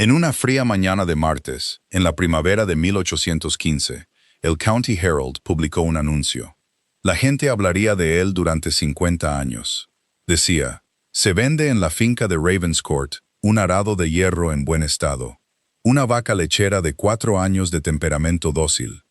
En una fría mañana de martes, en la primavera de 1815, el County Herald publicó un anuncio. La gente hablaría de él durante 50 años. Decía, se vende en la finca de Ravenscourt un arado de hierro en buen estado, una vaca lechera de 4 años de temperamento dócil.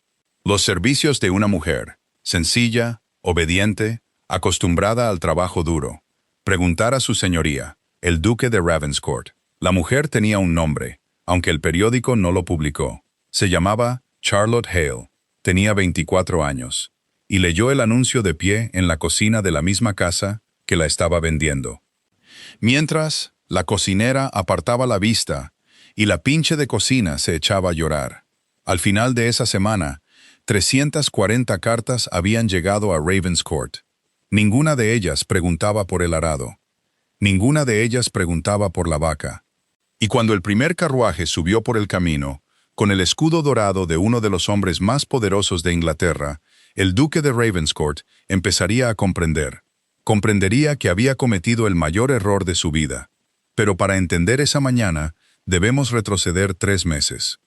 Los servicios de una mujer, sencilla, obediente, acostumbrada al trabajo duro. Preguntar a su señoría, el duque de Ravenscourt. La mujer tenía un nombre, aunque el periódico no lo publicó. Se llamaba Charlotte Hale, tenía 24 años, y leyó el anuncio de pie en la cocina de la misma casa que la estaba vendiendo. Mientras, la cocinera apartaba la vista y la pinche de cocina se echaba a llorar. Al final de esa semana, 340 cartas habían llegado a Ravenscourt. Ninguna de ellas preguntaba por el arado. Ninguna de ellas preguntaba por la vaca. Y cuando el primer carruaje subió por el camino, con el escudo dorado de uno de los hombres más poderosos de Inglaterra, el duque de Ravenscourt empezaría a comprender. Comprendería que había cometido el mayor error de su vida. Pero para entender esa mañana, debemos retroceder 3 meses.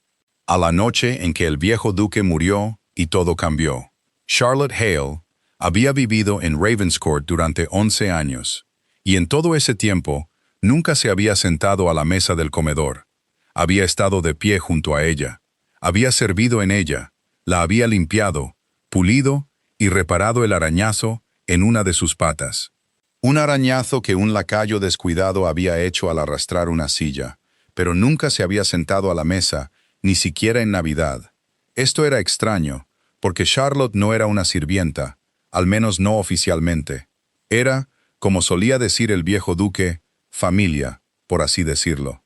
A la noche en que el viejo duque murió y todo cambió. Charlotte Hale había vivido en Ravenscourt durante 11 años, y en todo ese tiempo, nunca se había sentado a la mesa del comedor. Había estado de pie junto a ella. Había servido en ella. La había limpiado, pulido y reparado el arañazo en una de sus patas. Un arañazo que un lacayo descuidado había hecho al arrastrar una silla, pero nunca se había sentado a la mesa, ni siquiera en Navidad. Esto era extraño, porque Charlotte no era una sirvienta, al menos no oficialmente. Era, como solía decir el viejo duque, familia, por así decirlo.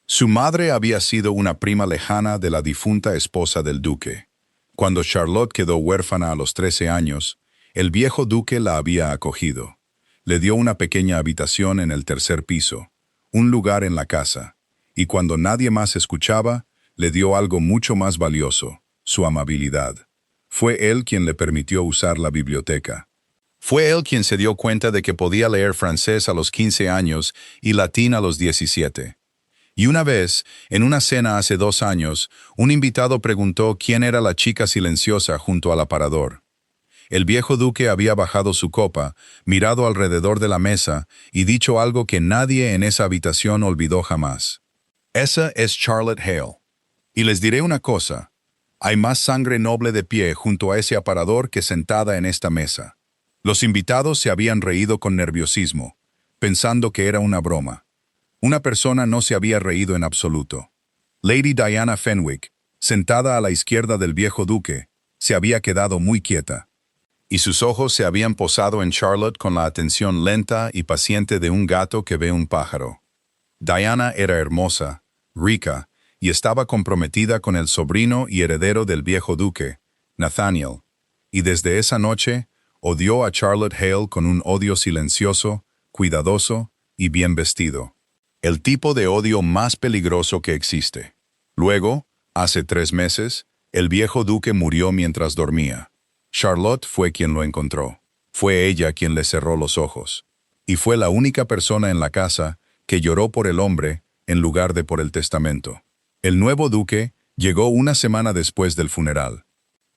Su madre había sido una prima lejana de la difunta esposa del duque. Cuando Charlotte quedó huérfana a los 13 años, el viejo duque la había acogido. Le dio una pequeña habitación en el 3er piso, un lugar en la casa, y cuando nadie más escuchaba, le dio algo mucho más valioso, su amabilidad. Fue él quien le permitió usar la biblioteca. Fue él quien se dio cuenta de que podía leer francés a los 15 años y latín a los 17. Y una vez, en una cena hace 2 años, un invitado preguntó quién era la chica silenciosa junto al aparador. El viejo duque había bajado su copa, mirado alrededor de la mesa y dicho algo que nadie en esa habitación olvidó jamás. Esa es Charlotte Hale. Y les diré una cosa, hay más sangre noble de pie junto a ese aparador que sentada en esta mesa. Los invitados se habían reído con nerviosismo, pensando que era una broma. Una persona no se había reído en absoluto. Lady Diana Fenwick, sentada a la izquierda del viejo duque, se había quedado muy quieta, y sus ojos se habían posado en Charlotte con la atención lenta y paciente de un gato que ve un pájaro. Diana era hermosa, rica, y estaba comprometida con el sobrino y heredero del viejo duque, Nathaniel, y desde esa noche odió a Charlotte Hale con un odio silencioso, cuidadoso y bien vestido. El tipo de odio más peligroso que existe. Luego, hace 3 meses, el viejo duque murió mientras dormía. Charlotte fue quien lo encontró. Fue ella quien le cerró los ojos. Y fue la única persona en la casa que lloró por el hombre en lugar de por el testamento. El nuevo duque llegó una semana después del funeral.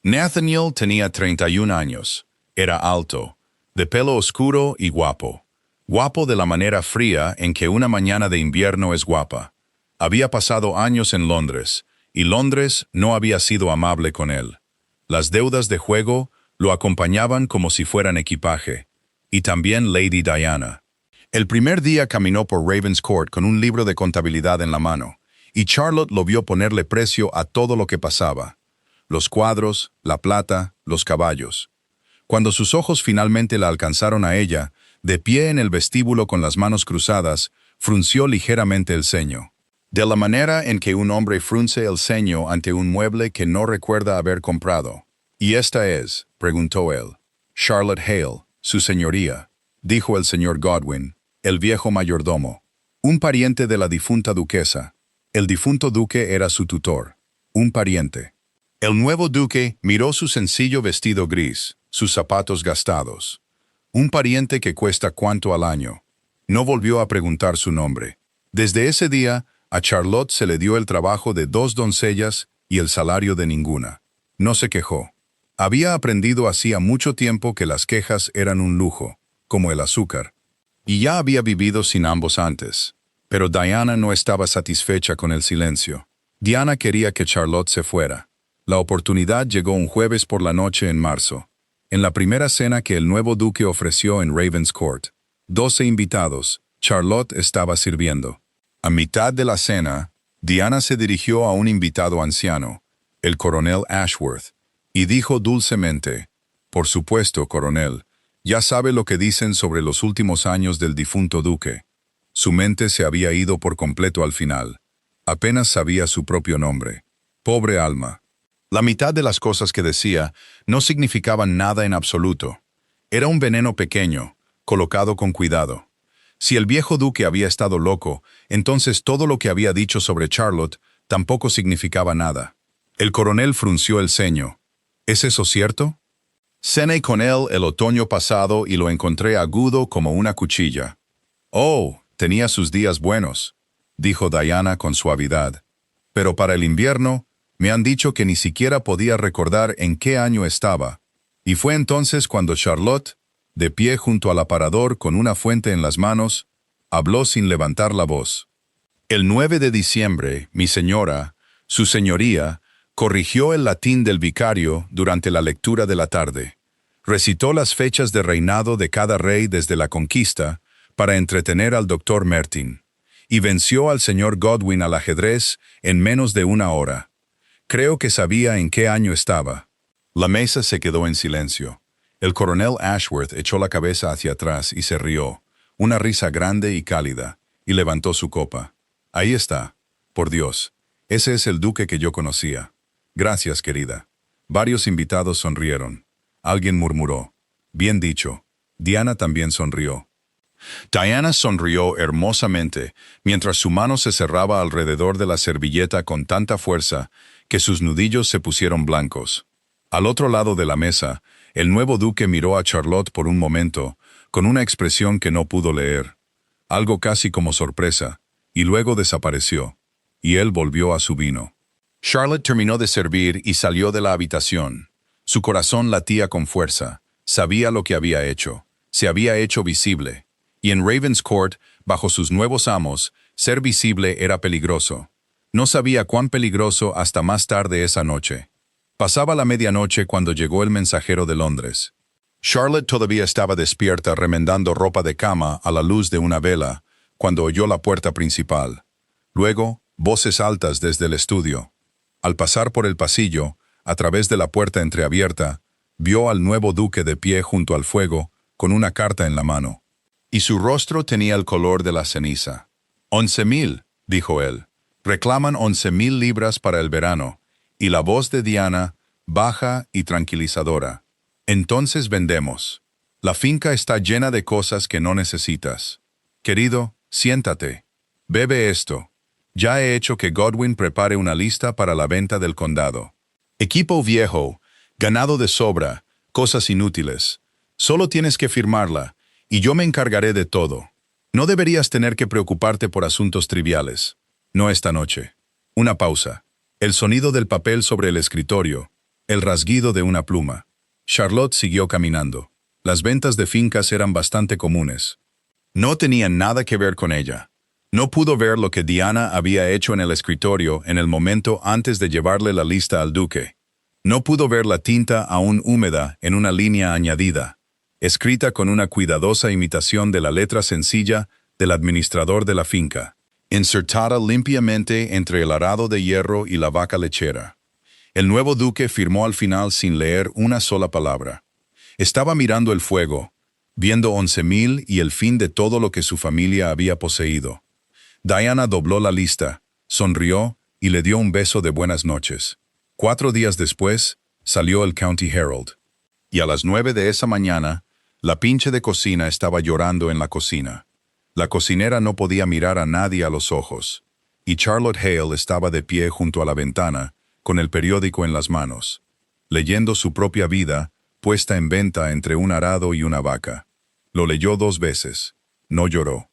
Nathaniel tenía 31 años. Era alto, de pelo oscuro y guapo. Guapo de la manera fría en que una mañana de invierno es guapa. Había pasado años en Londres, y Londres no había sido amable con él. Las deudas de juego lo acompañaban como si fueran equipaje, y también Lady Diana. El primer día caminó por Ravenscourt con un libro de contabilidad en la mano, y Charlotte lo vio ponerle precio a todo lo que pasaba. Los cuadros, la plata, los caballos. Cuando sus ojos finalmente la alcanzaron a ella, de pie en el vestíbulo con las manos cruzadas, frunció ligeramente el ceño. De la manera en que un hombre frunce el ceño ante un mueble que no recuerda haber comprado. «¿Y esta es?», preguntó él. «Charlotte Hale, su señoría», dijo el señor Godwin, el viejo mayordomo. Un pariente de la difunta duquesa. El difunto duque era su tutor. Un pariente. El nuevo duque miró su sencillo vestido gris, sus zapatos gastados. Un pariente que cuesta cuánto al año. No volvió a preguntar su nombre. Desde ese día, A Charlotte se le dio el trabajo de 2 doncellas y el salario de ninguna. No se quejó. Había aprendido hacía mucho tiempo que las quejas eran un lujo, como el azúcar, y ya había vivido sin ambos antes. Pero Diana no estaba satisfecha con el silencio. Diana quería que Charlotte se fuera. La oportunidad llegó un jueves por la noche en marzo, en la primera cena que el nuevo duque ofreció en Ravenscourt. 12 invitados. Charlotte estaba sirviendo. A mitad de la cena, Diana se dirigió a un invitado anciano, el coronel Ashworth, y dijo dulcemente: «Por supuesto, coronel, ya sabe lo que dicen sobre los últimos años del difunto duque». Su mente se había ido por completo al final. Apenas sabía su propio nombre. Pobre alma. La mitad de las cosas que decía no significaban nada en absoluto. Era un veneno pequeño, colocado con cuidado. Si el viejo duque había estado loco, entonces todo lo que había dicho sobre Charlotte tampoco significaba nada. El coronel frunció el ceño. ¿Es eso cierto? Cené con él el otoño pasado y lo encontré agudo como una cuchilla. Oh, tenía sus días buenos, dijo Diana con suavidad. Pero para el invierno, me han dicho que ni siquiera podía recordar en qué año estaba. Y fue entonces cuando Charlotte, de pie junto al aparador con una fuente en las manos, habló sin levantar la voz. El 9 de diciembre, mi señora, su señoría, corrigió el latín del vicario durante la lectura de la tarde. Recitó las fechas de reinado de cada rey desde la conquista para entretener al doctor Mertin, y venció al señor Godwin al ajedrez en menos de 1 hora. Creo que sabía en qué año estaba. La mesa se quedó en silencio. El coronel Ashworth echó la cabeza hacia atrás y se rió, una risa grande y cálida, y levantó su copa. Ahí está. Por Dios, ese es el duque que yo conocía. Gracias, querida. Varios invitados sonrieron. Alguien murmuró: bien dicho. Diana también sonrió. Diana sonrió hermosamente, mientras su mano se cerraba alrededor de la servilleta con tanta fuerza que sus nudillos se pusieron blancos. Al otro lado de la mesa, el nuevo duque miró a Charlotte por un momento, con una expresión que no pudo leer, algo casi como sorpresa, y luego desapareció, y él volvió a su vino. Charlotte terminó de servir y salió de la habitación. Su corazón latía con fuerza, sabía lo que había hecho, se había hecho visible, y en Ravenscourt, bajo sus nuevos amos, ser visible era peligroso. No sabía cuán peligroso hasta más tarde esa noche. Pasaba la medianoche cuando llegó el mensajero de Londres. Charlotte todavía estaba despierta remendando ropa de cama a la luz de una vela, cuando oyó la puerta principal. Luego, voces altas desde el estudio. Al pasar por el pasillo, a través de la puerta entreabierta, vio al nuevo duque de pie junto al fuego, con una carta en la mano. Y su rostro tenía el color de la ceniza. 11,000, dijo él. Reclaman 11,000 libras para el verano. Y la voz de Diana, baja y tranquilizadora. Entonces vendemos. La finca está llena de cosas que no necesitas. Querido, siéntate. Bebe esto. Ya he hecho que Godwin prepare una lista para la venta del condado. Equipo viejo, ganado de sobra, cosas inútiles. Solo tienes que firmarla, y yo me encargaré de todo. No deberías tener que preocuparte por asuntos triviales. No esta noche. Una pausa. El sonido del papel sobre el escritorio. El rasguido de una pluma. Charlotte siguió caminando. Las ventas de fincas eran bastante comunes. No tenían nada que ver con ella. No pudo ver lo que Diana había hecho en el escritorio en el momento antes de llevarle la lista al duque. No pudo ver la tinta aún húmeda en una línea añadida, escrita con una cuidadosa imitación de la letra sencilla del administrador de la finca, insertada limpiamente entre el arado de hierro y la vaca lechera. El nuevo duque firmó al final sin leer una sola palabra. Estaba mirando el fuego, viendo 11,000 y el fin de todo lo que su familia había poseído. Diana dobló la lista, sonrió y le dio un beso de buenas noches. 4 días después, salió el County Herald. Y a las 9 de esa mañana, la pinche de cocina estaba llorando en la cocina. La cocinera no podía mirar a nadie a los ojos, y Charlotte Hale estaba de pie junto a la ventana, con el periódico en las manos, leyendo su propia vida, puesta en venta entre un arado y una vaca. Lo leyó 2 veces. No lloró.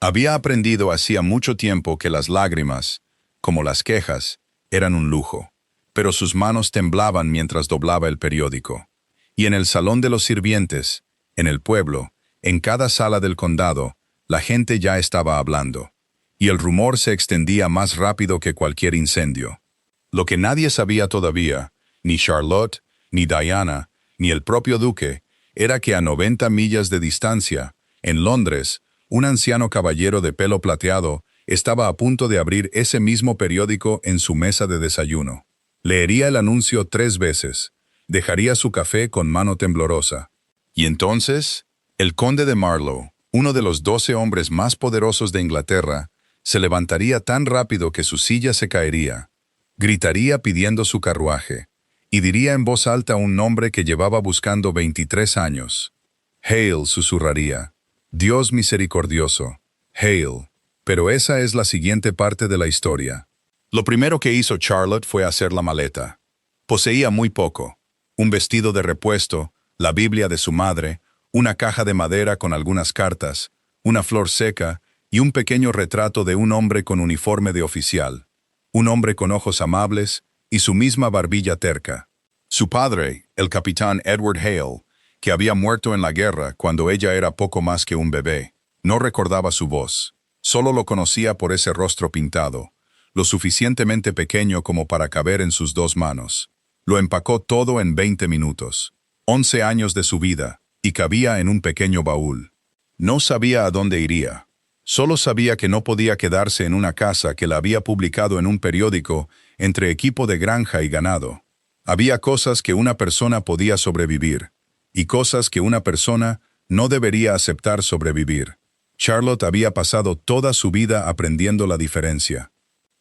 Había aprendido hacía mucho tiempo que las lágrimas, como las quejas, eran un lujo, pero sus manos temblaban mientras doblaba el periódico. Y en el salón de los sirvientes, en el pueblo, en cada sala del condado, la gente ya estaba hablando, y el rumor se extendía más rápido que cualquier incendio. Lo que nadie sabía todavía, ni Charlotte, ni Diana, ni el propio duque, era que a 90 millas de distancia, en Londres, un anciano caballero de pelo plateado estaba a punto de abrir ese mismo periódico en su mesa de desayuno. Leería el anuncio 3 veces, dejaría su café con mano temblorosa. Y entonces, el conde de Marlow, uno de los 12 hombres más poderosos de Inglaterra, se levantaría tan rápido que su silla se caería, gritaría pidiendo su carruaje, y diría en voz alta un nombre que llevaba buscando 23 años. «Hail», susurraría. «Dios misericordioso. Hail». Pero esa es la siguiente parte de la historia. Lo primero que hizo Charlotte fue hacer la maleta. Poseía muy poco: un vestido de repuesto, la Biblia de su madre, una caja de madera con algunas cartas, una flor seca y un pequeño retrato de un hombre con uniforme de oficial. Un hombre con ojos amables y su misma barbilla terca. Su padre, el capitán Edward Hale, que había muerto en la guerra cuando ella era poco más que un bebé, no recordaba su voz. Solo lo conocía por ese rostro pintado, lo suficientemente pequeño como para caber en sus 2 manos. Lo empacó todo en 20 minutos. 11 años de su vida, y cabía en un pequeño baúl. No sabía a dónde iría. Solo sabía que no podía quedarse en una casa que la había publicado en un periódico entre equipo de granja y ganado. Había cosas que una persona podía sobrevivir, y cosas que una persona no debería aceptar sobrevivir. Charlotte había pasado toda su vida aprendiendo la diferencia.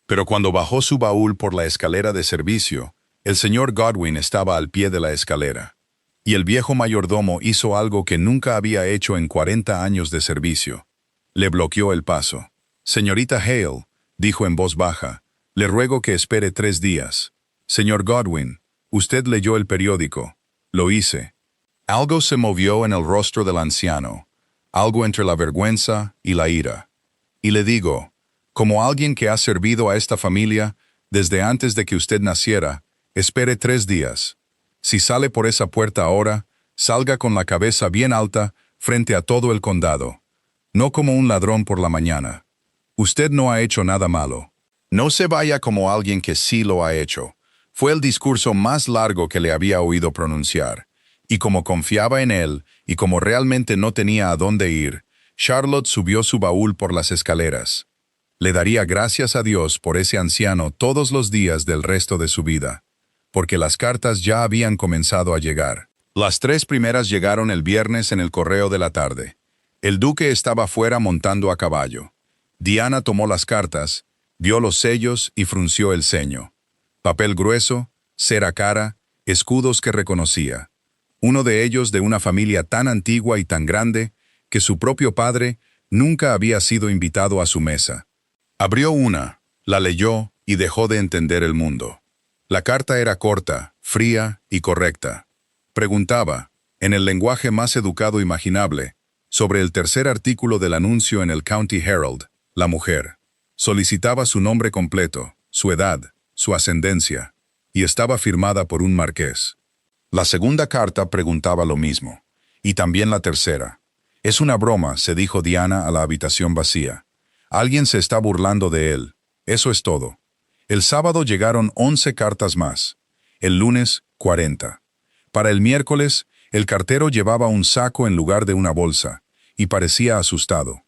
Pero cuando bajó su baúl por la escalera de servicio, el señor Godwin estaba al pie de la escalera. Y el viejo mayordomo hizo algo que nunca había hecho en 40 años de servicio. Le bloqueó el paso. «Señorita Hale», dijo en voz baja, «le ruego que espere 3 días. Señor Godwin, usted leyó el periódico». Lo hice. Algo se movió en el rostro del anciano, algo entre la vergüenza y la ira. Y le digo, como alguien que ha servido a esta familia desde antes de que usted naciera, espere 3 días. Si sale por esa puerta ahora, salga con la cabeza bien alta frente a todo el condado. No como un ladrón por la mañana. Usted no ha hecho nada malo. No se vaya como alguien que sí lo ha hecho. Fue el discurso más largo que le había oído pronunciar. Y como confiaba en él, y como realmente no tenía a dónde ir, Charlotte subió su baúl por las escaleras. Le daría gracias a Dios por ese anciano todos los días del resto de su vida, porque las cartas ya habían comenzado a llegar. Las 3 primeras llegaron el viernes en el correo de la tarde. El duque estaba fuera montando a caballo. Diana tomó las cartas, vio los sellos y frunció el ceño. Papel grueso, cera cara, escudos que reconocía. Uno de ellos de una familia tan antigua y tan grande que su propio padre nunca había sido invitado a su mesa. Abrió una, la leyó y dejó de entender el mundo. La carta era corta, fría y correcta. Preguntaba, en el lenguaje más educado imaginable, sobre el tercer artículo del anuncio en el County Herald, la mujer. Solicitaba su nombre completo, su edad, su ascendencia, y estaba firmada por un marqués. La segunda carta preguntaba lo mismo, y también la tercera. «Es una broma», se dijo Diana a la habitación vacía. «Alguien se está burlando de él. Eso es todo». El sábado llegaron 11 cartas más. El lunes, 40. Para el miércoles, el cartero llevaba un saco en lugar de una bolsa, y parecía asustado.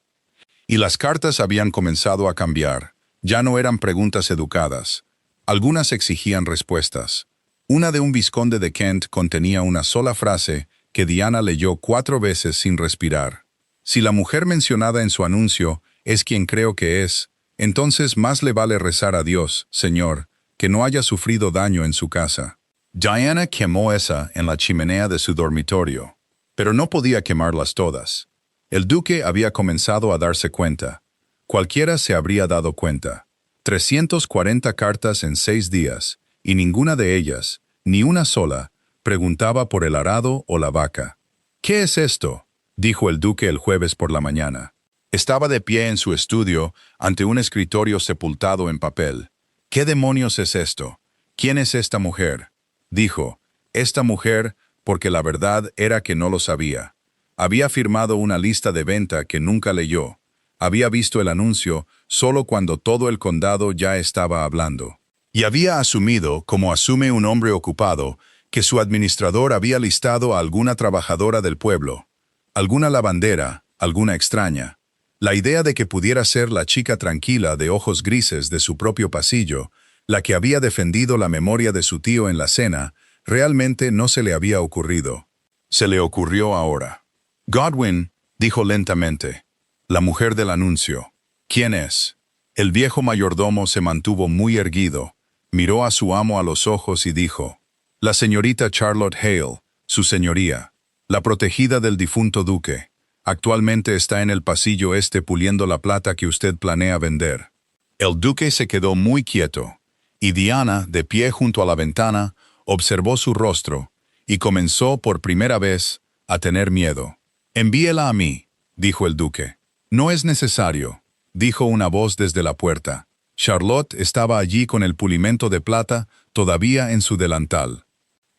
Y las cartas habían comenzado a cambiar. Ya no eran preguntas educadas. Algunas exigían respuestas. Una de un vizconde de Kent contenía una sola frase que Diana leyó 4 veces sin respirar. «Si la mujer mencionada en su anuncio es quien creo que es, entonces más le vale rezar a Dios, Señor, que no haya sufrido daño en su casa». Diana quemó esa en la chimenea de su dormitorio, pero no podía quemarlas todas. El duque había comenzado a darse cuenta. Cualquiera se habría dado cuenta. 340 cartas en 6 días, y ninguna de ellas, ni una sola, preguntaba por el arado o la vaca. «¿Qué es esto?», dijo el duque el jueves por la mañana. Estaba de pie en su estudio, ante un escritorio sepultado en papel. ¿Qué demonios es esto? ¿Quién es esta mujer? Dijo, esta mujer, porque la verdad era que no lo sabía. Había firmado una lista de venta que nunca leyó. Había visto el anuncio solo cuando todo el condado ya estaba hablando. Y había asumido, como asume un hombre ocupado, que su administrador había listado a alguna trabajadora del pueblo, alguna lavandera, alguna extraña. La idea de que pudiera ser la chica tranquila de ojos grises de su propio pasillo, la que había defendido la memoria de su tío en la cena, realmente no se le había ocurrido. Se le ocurrió ahora. Godwin, dijo lentamente, la mujer del anuncio. ¿Quién es? El viejo mayordomo se mantuvo muy erguido, miró a su amo a los ojos y dijo, la señorita Charlotte Hale, su señoría, la protegida del difunto duque. Actualmente está en el pasillo este puliendo la plata que usted planea vender. El duque se quedó muy quieto, y Diana, de pie junto a la ventana, observó su rostro, y comenzó por primera vez a tener miedo. «Envíela a mí», dijo el duque. «No es necesario», dijo una voz desde la puerta. Charlotte estaba allí con el pulimento de plata todavía en su delantal.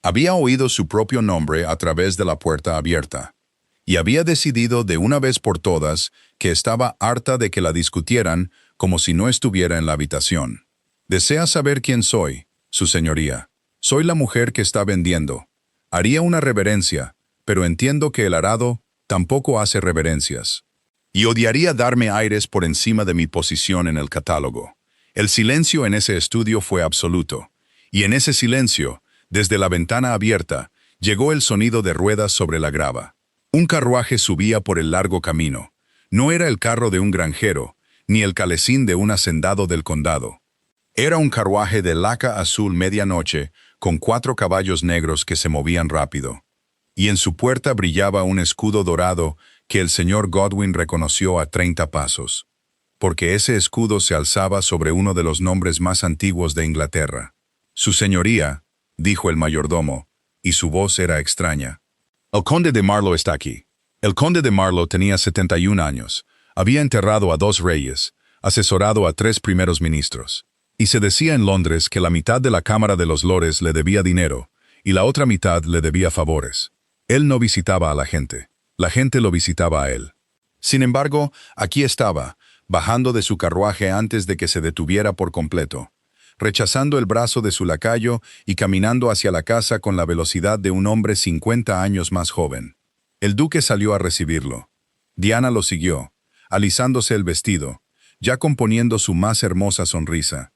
Había oído su propio nombre a través de la puerta abierta, y había decidido de una vez por todas que estaba harta de que la discutieran como si no estuviera en la habitación. «Desea saber quién soy, su señoría. Soy la mujer que está vendiendo. Haría una reverencia, pero entiendo que el arado tampoco hace reverencias. Y odiaría darme aires por encima de mi posición en el catálogo». El silencio en ese estudio fue absoluto, y en ese silencio, desde la ventana abierta, llegó el sonido de ruedas sobre la grava. Un carruaje subía por el largo camino. No era el carro de un granjero, ni el calesín de un hacendado del condado. Era un carruaje de laca azul medianoche, con 4 caballos negros que se movían rápido. Y en su puerta brillaba un escudo dorado que el señor Godwin reconoció a 30 pasos. Porque ese escudo se alzaba sobre uno de los nombres más antiguos de Inglaterra. «Su señoría», dijo el mayordomo, y su voz era extraña. «El conde de Marlow está aquí». El conde de Marlow tenía 71 años, había enterrado a 2 reyes, asesorado a 3 primeros ministros. Y se decía en Londres que la mitad de la Cámara de los Lores le debía dinero, y la otra mitad le debía favores. Él no visitaba a la gente lo visitaba a él. Sin embargo, aquí estaba, bajando de su carruaje antes de que se detuviera por completo, rechazando el brazo de su lacayo y caminando hacia la casa con la velocidad de un hombre 50 años más joven. El duque salió a recibirlo. Diana lo siguió, alisándose el vestido, ya componiendo su más hermosa sonrisa.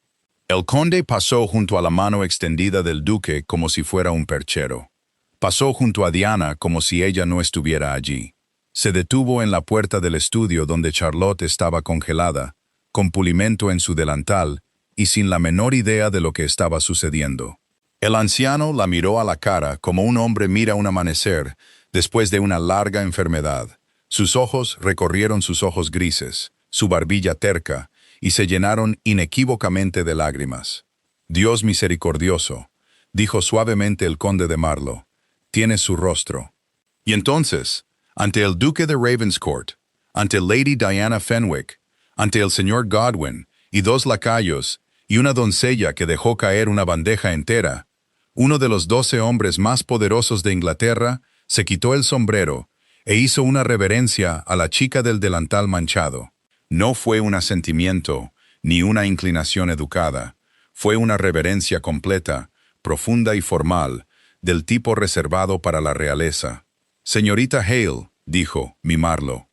El conde pasó junto a la mano extendida del duque como si fuera un perchero. Pasó junto a Diana como si ella no estuviera allí. Se detuvo en la puerta del estudio donde Charlotte estaba congelada, con pulimento en su delantal y sin la menor idea de lo que estaba sucediendo. El anciano la miró a la cara como un hombre mira un amanecer después de una larga enfermedad. Sus ojos recorrieron sus ojos grises, su barbilla terca, y se llenaron inequívocamente de lágrimas. «Dios misericordioso», dijo suavemente el conde de Marlow, «tiene su rostro». Y entonces, ante el duque de Ravenscourt, ante Lady Diana Fenwick, ante el señor Godwin y 2 lacayos y una doncella que dejó caer una bandeja entera, uno de los 12 hombres más poderosos de Inglaterra se quitó el sombrero e hizo una reverencia a la chica del delantal manchado. No fue un asentimiento ni una inclinación educada, fue una reverencia completa, profunda y formal, del tipo reservado para la realeza. «Señorita Hale», dijo mi Marlow,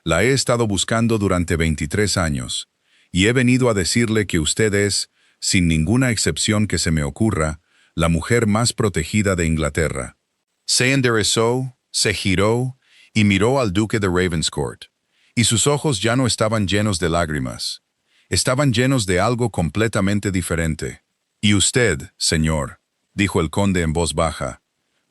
«la he estado buscando durante 23 años, y he venido a decirle que usted es, sin ninguna excepción que se me ocurra, la mujer más protegida de Inglaterra». Se enderezó, se giró y miró al duque de Ravenscourt, y sus ojos ya no estaban llenos de lágrimas. Estaban llenos de algo completamente diferente. «Y usted, señor», dijo el conde en voz baja,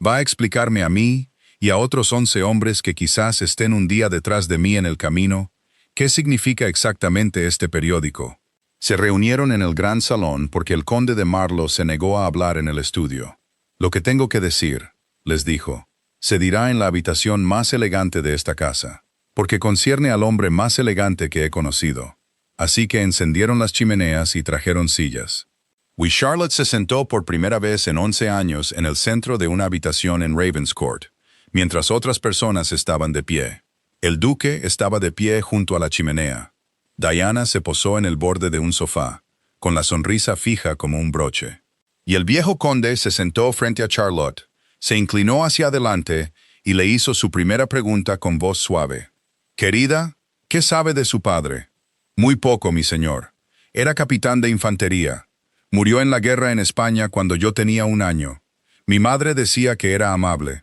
«va a explicarme a mí y a otros 11 hombres que quizás estén un día detrás de mí en el camino, ¿qué significa exactamente este periódico?». Se reunieron en el gran salón porque el conde de Marlow se negó a hablar en el estudio. «Lo que tengo que decir», les dijo, «se dirá en la habitación más elegante de esta casa. porque concierne al hombre más elegante que he conocido. Así que encendieron las chimeneas y trajeron sillas. Charlotte se sentó por primera vez en 11 años en el centro de una habitación en Ravenscourt, mientras otras personas estaban de pie. El duque estaba de pie junto a la chimenea. Diana se posó en el borde de un sofá, con la sonrisa fija como un broche. Y el viejo conde se sentó frente a Charlotte, se inclinó hacia adelante y le hizo su primera pregunta con voz suave. «Querida, ¿qué sabe de su padre?» «Muy poco, mi señor. Era capitán de infantería. Murió en la guerra en España cuando yo tenía 1 año. Mi madre decía que era amable.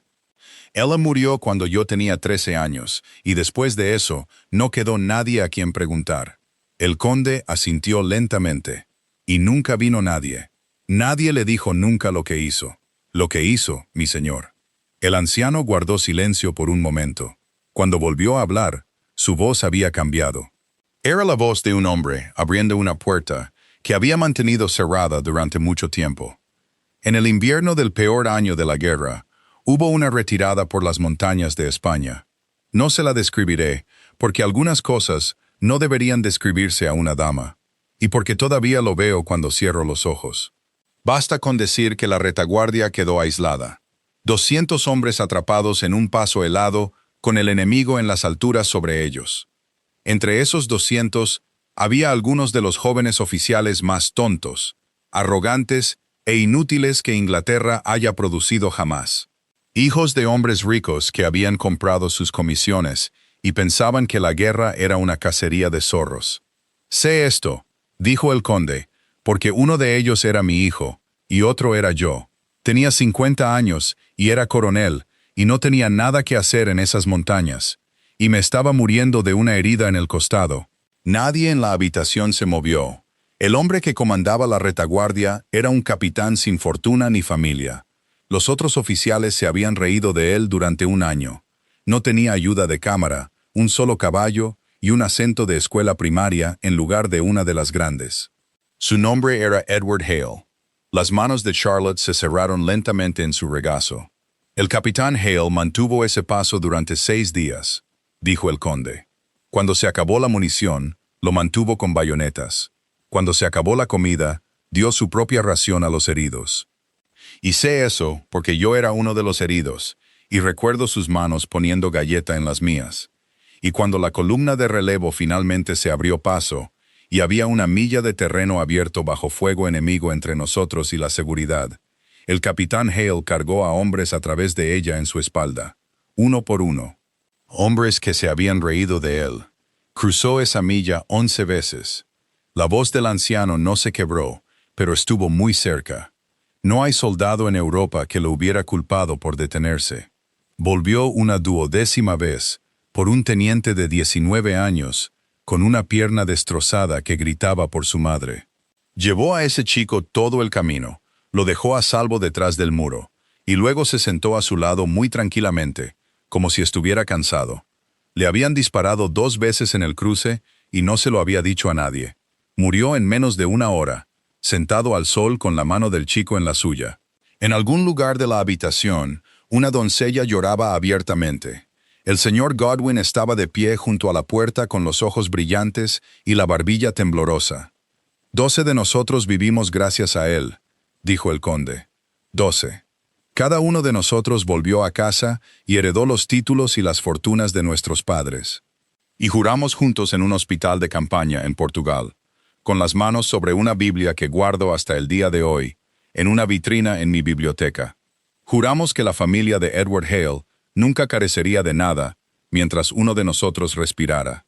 Ella murió cuando yo tenía 13 años, y después de eso no quedó nadie a quien preguntar». El conde asintió lentamente. «Y nunca vino nadie. Nadie le dijo nunca lo que hizo. Lo que hizo, mi señor». El anciano guardó silencio por un momento. Cuando volvió a hablar, su voz había cambiado. Era la voz de un hombre abriendo una puerta que había mantenido cerrada durante mucho tiempo. En el invierno del peor año de la guerra, hubo una retirada por las montañas de España. No se la describiré, porque algunas cosas no deberían describirse a una dama, y porque todavía lo veo cuando cierro los ojos. Basta con decir que la retaguardia quedó aislada. 200 hombres atrapados en un paso helado con el enemigo en las alturas sobre ellos. Entre esos 200 había algunos de los jóvenes oficiales más tontos, arrogantes e inútiles que Inglaterra haya producido jamás. Hijos de hombres ricos que habían comprado sus comisiones y pensaban que la guerra era una cacería de zorros. «Sé esto», dijo el conde, «porque uno de ellos era mi hijo, y otro era yo. Tenía 50 años y era coronel, y no tenía nada que hacer en esas montañas, y me estaba muriendo de una herida en el costado». Nadie en la habitación se movió. El hombre que comandaba la retaguardia era un capitán sin fortuna ni familia. Los otros oficiales se habían reído de él durante 1 año. No tenía ayuda de cámara, un solo caballo y un acento de escuela primaria en lugar de una de las grandes. Su nombre era Edward Hale. Las manos de Charlotte se cerraron lentamente en su regazo. «El capitán Hale mantuvo ese paso durante 6 días», dijo el conde. «Cuando se acabó la munición, lo mantuvo con bayonetas. Cuando se acabó la comida, dio su propia ración a los heridos. Y sé eso porque yo era uno de los heridos, y recuerdo sus manos poniendo galleta en las mías. Y cuando la columna de relevo finalmente se abrió paso, y había 1 milla de terreno abierto bajo fuego enemigo entre nosotros y la seguridad, el capitán Hale cargó a hombres a través de ella en su espalda, uno por uno. Hombres que se habían reído de él. Cruzó esa milla 11 veces. La voz del anciano no se quebró, pero estuvo muy cerca. No hay soldado en Europa que lo hubiera culpado por detenerse. Volvió una 12ª vez, por un teniente de 19 años, con una pierna destrozada que gritaba por su madre. Llevó a ese chico todo el camino, lo dejó a salvo detrás del muro, y luego se sentó a su lado muy tranquilamente, como si estuviera cansado. Le habían disparado 2 veces en el cruce y no se lo había dicho a nadie. Murió en menos de 1 hora, sentado al sol con la mano del chico en la suya. En algún lugar de la habitación, una doncella lloraba abiertamente. El señor Godwin estaba de pie junto a la puerta con los ojos brillantes y la barbilla temblorosa. 12 de nosotros vivimos gracias a él, dijo el conde. 12. Cada uno de nosotros volvió a casa y heredó los títulos y las fortunas de nuestros padres. Y juramos juntos en un hospital de campaña en Portugal, con las manos sobre una Biblia que guardo hasta el día de hoy, en una vitrina en mi biblioteca. Juramos que la familia de Edward Hale nunca carecería de nada mientras uno de nosotros respirara.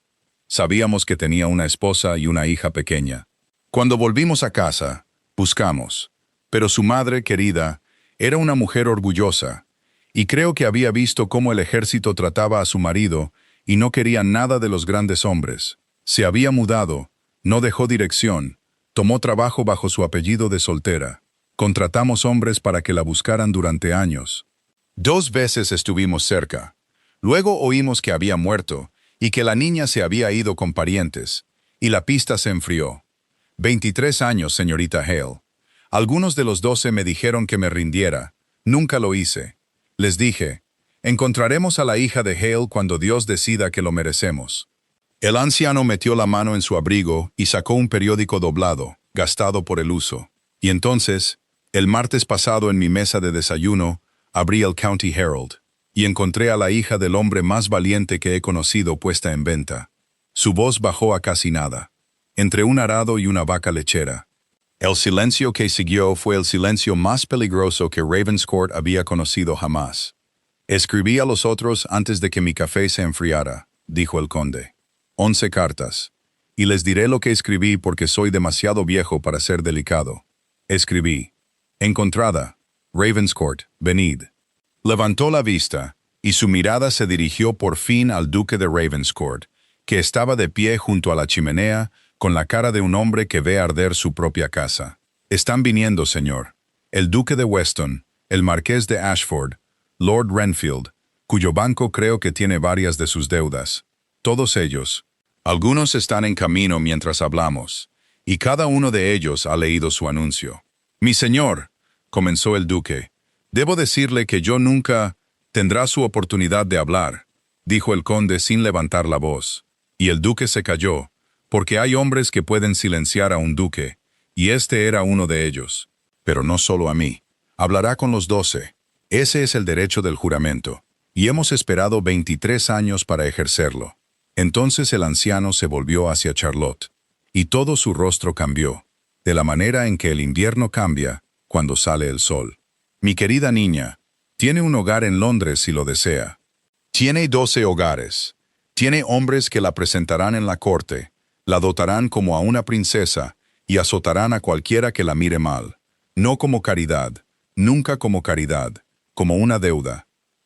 Sabíamos que tenía una esposa y una hija pequeña. Cuando volvimos a casa, buscamos, pero su madre querida era una mujer orgullosa, y creo que había visto cómo el ejército trataba a su marido y no quería nada de los grandes hombres. Se había mudado, no dejó dirección, tomó trabajo bajo su apellido de soltera. Contratamos hombres para que la buscaran durante años. 2 veces estuvimos cerca. Luego oímos que había muerto y que la niña se había ido con parientes, y la pista se enfrió. 23 años, señorita Hale. Algunos de los 12 me dijeron que me rindiera. Nunca lo hice. Les dije, Encontraremos a la hija de Hale cuando Dios decida que lo merecemos. El anciano metió la mano en su abrigo y sacó un periódico doblado, gastado por el uso. Y entonces, el martes pasado en mi mesa de desayuno, abrí el County Herald y encontré a la hija del hombre más valiente que he conocido puesta en venta. Su voz bajó a casi nada, entre un arado y una vaca lechera. El silencio que siguió fue el silencio más peligroso que Ravenscourt había conocido jamás. Escribí a los otros antes de que mi café se enfriara, dijo el conde. 11 cartas. Y les diré lo que escribí porque soy demasiado viejo para ser delicado. Escribí: Encontrada, Ravenscourt, venid. Levantó la vista, y su mirada se dirigió por fin al duque de Ravenscourt, que estaba de pie junto a la chimenea, con la cara de un hombre que ve arder su propia casa. Están viniendo, señor. El duque de Weston, el marqués de Ashford, Lord Renfield, cuyo banco creo que tiene varias de sus deudas. Todos ellos. Algunos están en camino mientras hablamos, y cada uno de ellos ha leído su anuncio. Mi señor, comenzó el duque, debo decirle que yo nunca tendrá su oportunidad de hablar, dijo el conde sin levantar la voz. Y el duque se calló, porque hay hombres que pueden silenciar a un duque, y este era uno de ellos. Pero no solo a mí. Hablará con los 12. Ese es el derecho del juramento, y hemos esperado 23 años para ejercerlo. Entonces el anciano se volvió hacia Charlotte, y todo su rostro cambió, de la manera en que el invierno cambia cuando sale el sol. Mi querida niña, tiene un hogar en Londres si lo desea. Tiene 12 hogares. Tiene hombres que la presentarán en la corte, la dotarán como a una princesa y azotarán a cualquiera que la mire mal. No como caridad, nunca como caridad, como una deuda.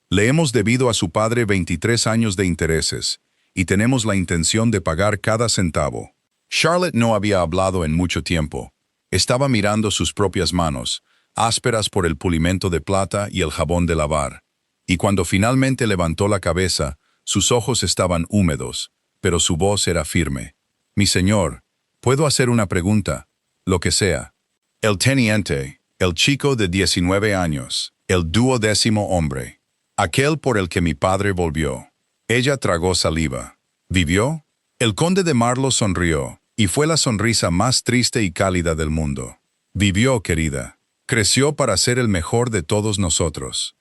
Le hemos debido a su padre 23 años de intereses, y tenemos la intención de pagar cada centavo. Charlotte no había hablado en mucho tiempo. Estaba mirando sus propias manos, ásperas por el pulimento de plata y el jabón de lavar. Y cuando finalmente levantó la cabeza, sus ojos estaban húmedos, pero su voz era firme. Mi señor, ¿puedo hacer una pregunta? Lo que sea. El teniente, el chico de 19 años, el 12º hombre, aquel por el que mi padre volvió. Ella tragó saliva. ¿Vivió? El conde de Marlow sonrió, y fue la sonrisa más triste y cálida del mundo. Vivió, querida. Creció para ser el mejor de todos nosotros.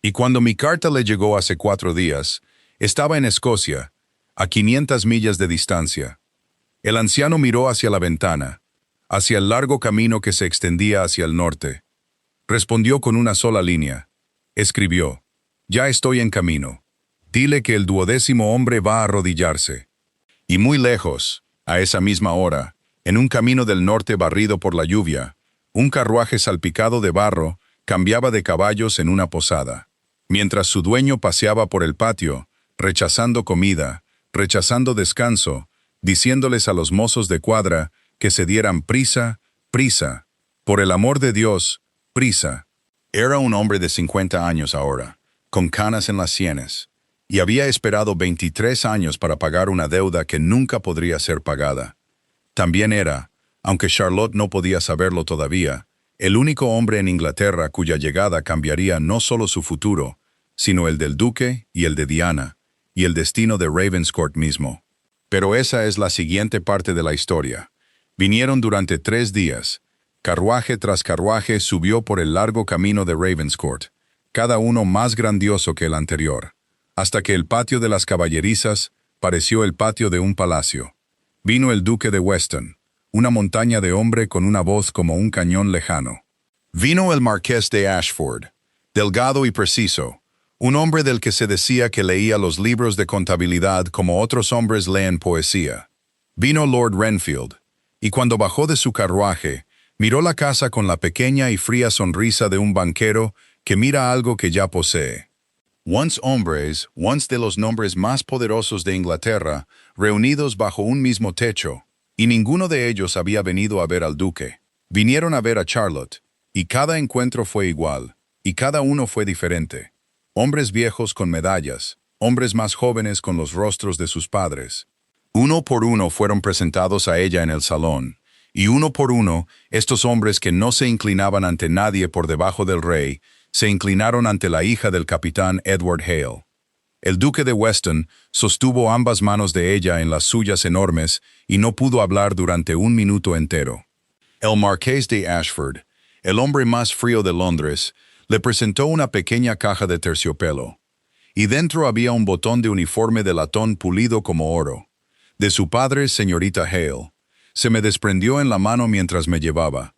Y cuando mi carta le llegó hace 4 días, estaba en Escocia, a 500 millas de distancia. El anciano miró hacia la ventana, hacia el largo camino que se extendía hacia el norte. Respondió con una sola línea. Escribió: Ya estoy en camino. Dile que el 12º hombre va a arrodillarse. Y muy lejos, a esa misma hora, en un camino del norte barrido por la lluvia, un carruaje salpicado de barro cambiaba de caballos en una posada. Mientras su dueño paseaba por el patio, rechazando comida, rechazando descanso, diciéndoles a los mozos de cuadra que se dieran prisa, prisa. Por el amor de Dios, prisa. Era un hombre de 50 años ahora, con canas en las sienes, y había esperado 23 años para pagar una deuda que nunca podría ser pagada. También era, aunque Charlotte no podía saberlo todavía, el único hombre en Inglaterra cuya llegada cambiaría no solo su futuro, sino el del duque y el de Diana, y el destino de Ravenscourt mismo. Pero esa es la siguiente parte de la historia. Vinieron durante 3 días. Carruaje tras carruaje subió por el largo camino de Ravenscourt, cada uno más grandioso que el anterior, hasta que el patio de las caballerizas pareció el patio de un palacio. Vino el duque de Weston, una montaña de hombre con una voz como un cañón lejano. Vino el marqués de Ashford, delgado y preciso, un hombre del que se decía que leía los libros de contabilidad como otros hombres leen poesía. Vino Lord Renfield, y cuando bajó de su carruaje, miró la casa con la pequeña y fría sonrisa de un banquero que mira algo que ya posee. Once hombres, once de los nombres más poderosos de Inglaterra, reunidos bajo un mismo techo, y ninguno de ellos había venido a ver al duque. Vinieron a ver a Charlotte, y cada encuentro fue igual, y cada uno fue diferente. Hombres viejos con medallas, hombres más jóvenes con los rostros de sus padres. Uno por uno fueron presentados a ella en el salón, y uno por uno, estos hombres que no se inclinaban ante nadie por debajo del rey, se inclinaron ante la hija del capitán Edward Hale. El duque de Weston sostuvo ambas manos de ella en las suyas enormes y no pudo hablar durante un minuto entero. El marqués de Ashford, el hombre más frío de Londres, le presentó una pequeña caja de terciopelo, y dentro había un botón de uniforme de latón pulido como oro. De su padre, señorita Hale. Se me desprendió en la mano mientras me llevaba.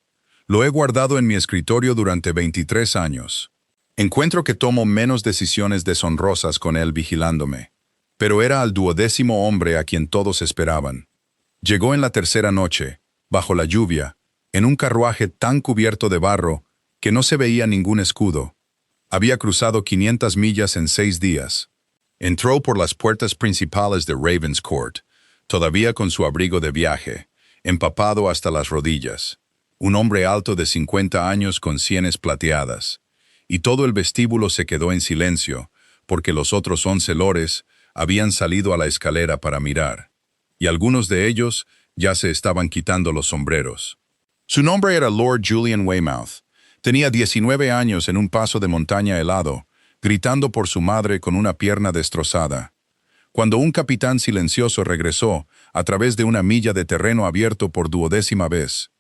Lo he guardado en mi escritorio durante 23 años. Encuentro que tomo menos decisiones deshonrosas con él vigilándome, pero era al 12º hombre a quien todos esperaban. Llegó en la tercera noche, bajo la lluvia, en un carruaje tan cubierto de barro que no se veía ningún escudo. Había cruzado 500 millas en 6 días. Entró por las puertas principales de Ravenscourt, todavía con su abrigo de viaje, empapado hasta las rodillas. Un hombre alto de 50 años con sienes plateadas. Y todo el vestíbulo se quedó en silencio, porque los otros 11 lores habían salido a la escalera para mirar, y algunos de ellos ya se estaban quitando los sombreros. Su nombre era Lord Julian Weymouth. Tenía 19 años en un paso de montaña helado, gritando por su madre con una pierna destrozada. Cuando un capitán silencioso regresó, a través de una milla de terreno abierto por 12ª vez,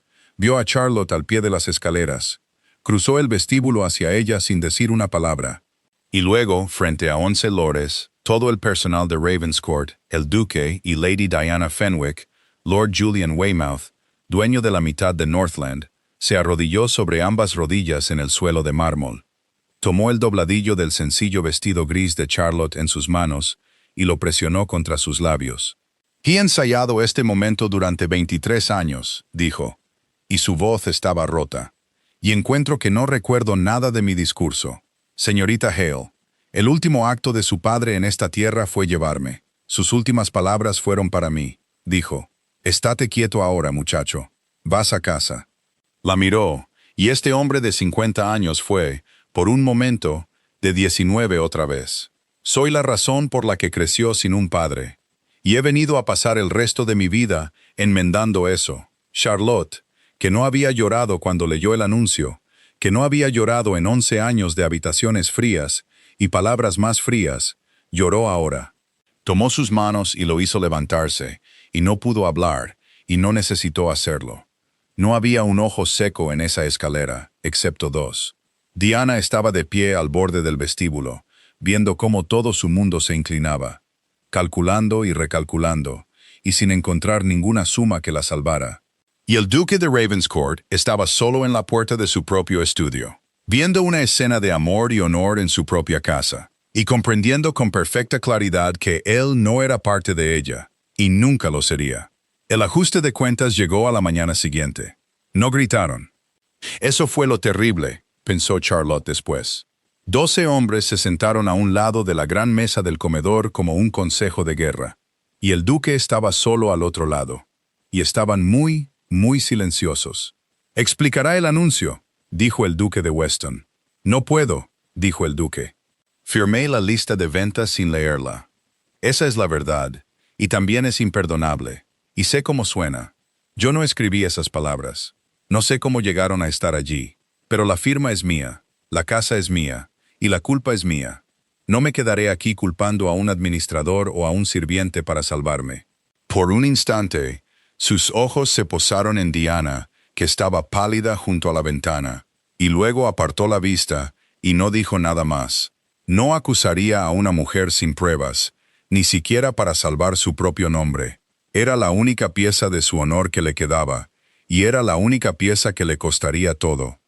vio a Charlotte al pie de las escaleras. Cruzó el vestíbulo hacia ella sin decir una palabra. Y luego, frente a 11 lores, todo el personal de Ravenscourt, el duque y Lady Diana Fenwick, Lord Julian Weymouth, dueño de la mitad de Northland, se arrodilló sobre ambas rodillas en el suelo de mármol. Tomó el dobladillo del sencillo vestido gris de Charlotte en sus manos y lo presionó contra sus labios. «He ensayado este momento durante 23 años», dijo, y su voz estaba rota. «Y encuentro que no recuerdo nada de mi discurso. Señorita Hale, el último acto de su padre en esta tierra fue llevarme. Sus últimas palabras fueron para mí. Dijo, «Estate quieto ahora, muchacho. Vas a casa». La miró, y este hombre de 50 años fue, por un momento, de 19 otra vez. «Soy la razón por la que creció sin un padre, y he venido a pasar el resto de mi vida enmendando eso. Charlotte, que no había llorado cuando leyó el anuncio, que no había llorado en 11 años de habitaciones frías y palabras más frías, lloró ahora. Tomó sus manos y lo hizo levantarse, y no pudo hablar, y no necesitó hacerlo. No había un ojo seco en esa escalera, excepto 2. Diana estaba de pie al borde del vestíbulo, viendo cómo todo su mundo se inclinaba, calculando y recalculando, y sin encontrar ninguna suma que la salvara. Y el duque de Ravenscourt estaba solo en la puerta de su propio estudio, viendo una escena de amor y honor en su propia casa, y comprendiendo con perfecta claridad que él no era parte de ella, y nunca lo sería. El ajuste de cuentas llegó a la mañana siguiente. No gritaron. Eso fue lo terrible, pensó Charlotte después. 12 hombres se sentaron a un lado de la gran mesa del comedor como un consejo de guerra, y el duque estaba solo al otro lado, y estaban muy silenciosos. «Explicará el anuncio», dijo el duque de Weston. «No puedo», dijo el duque. «Firmé la lista de ventas sin leerla. Esa es la verdad, y también es imperdonable, y sé cómo suena. Yo no escribí esas palabras. No sé cómo llegaron a estar allí, pero la firma es mía, la casa es mía, y la culpa es mía. No me quedaré aquí culpando a un administrador o a un sirviente para salvarme». Por un instante, sus ojos se posaron en Diana, que estaba pálida junto a la ventana, y luego apartó la vista y no dijo nada más. No acusaría a una mujer sin pruebas, ni siquiera para salvar su propio nombre. Era la única pieza de su honor que le quedaba, y era la única pieza que le costaría todo.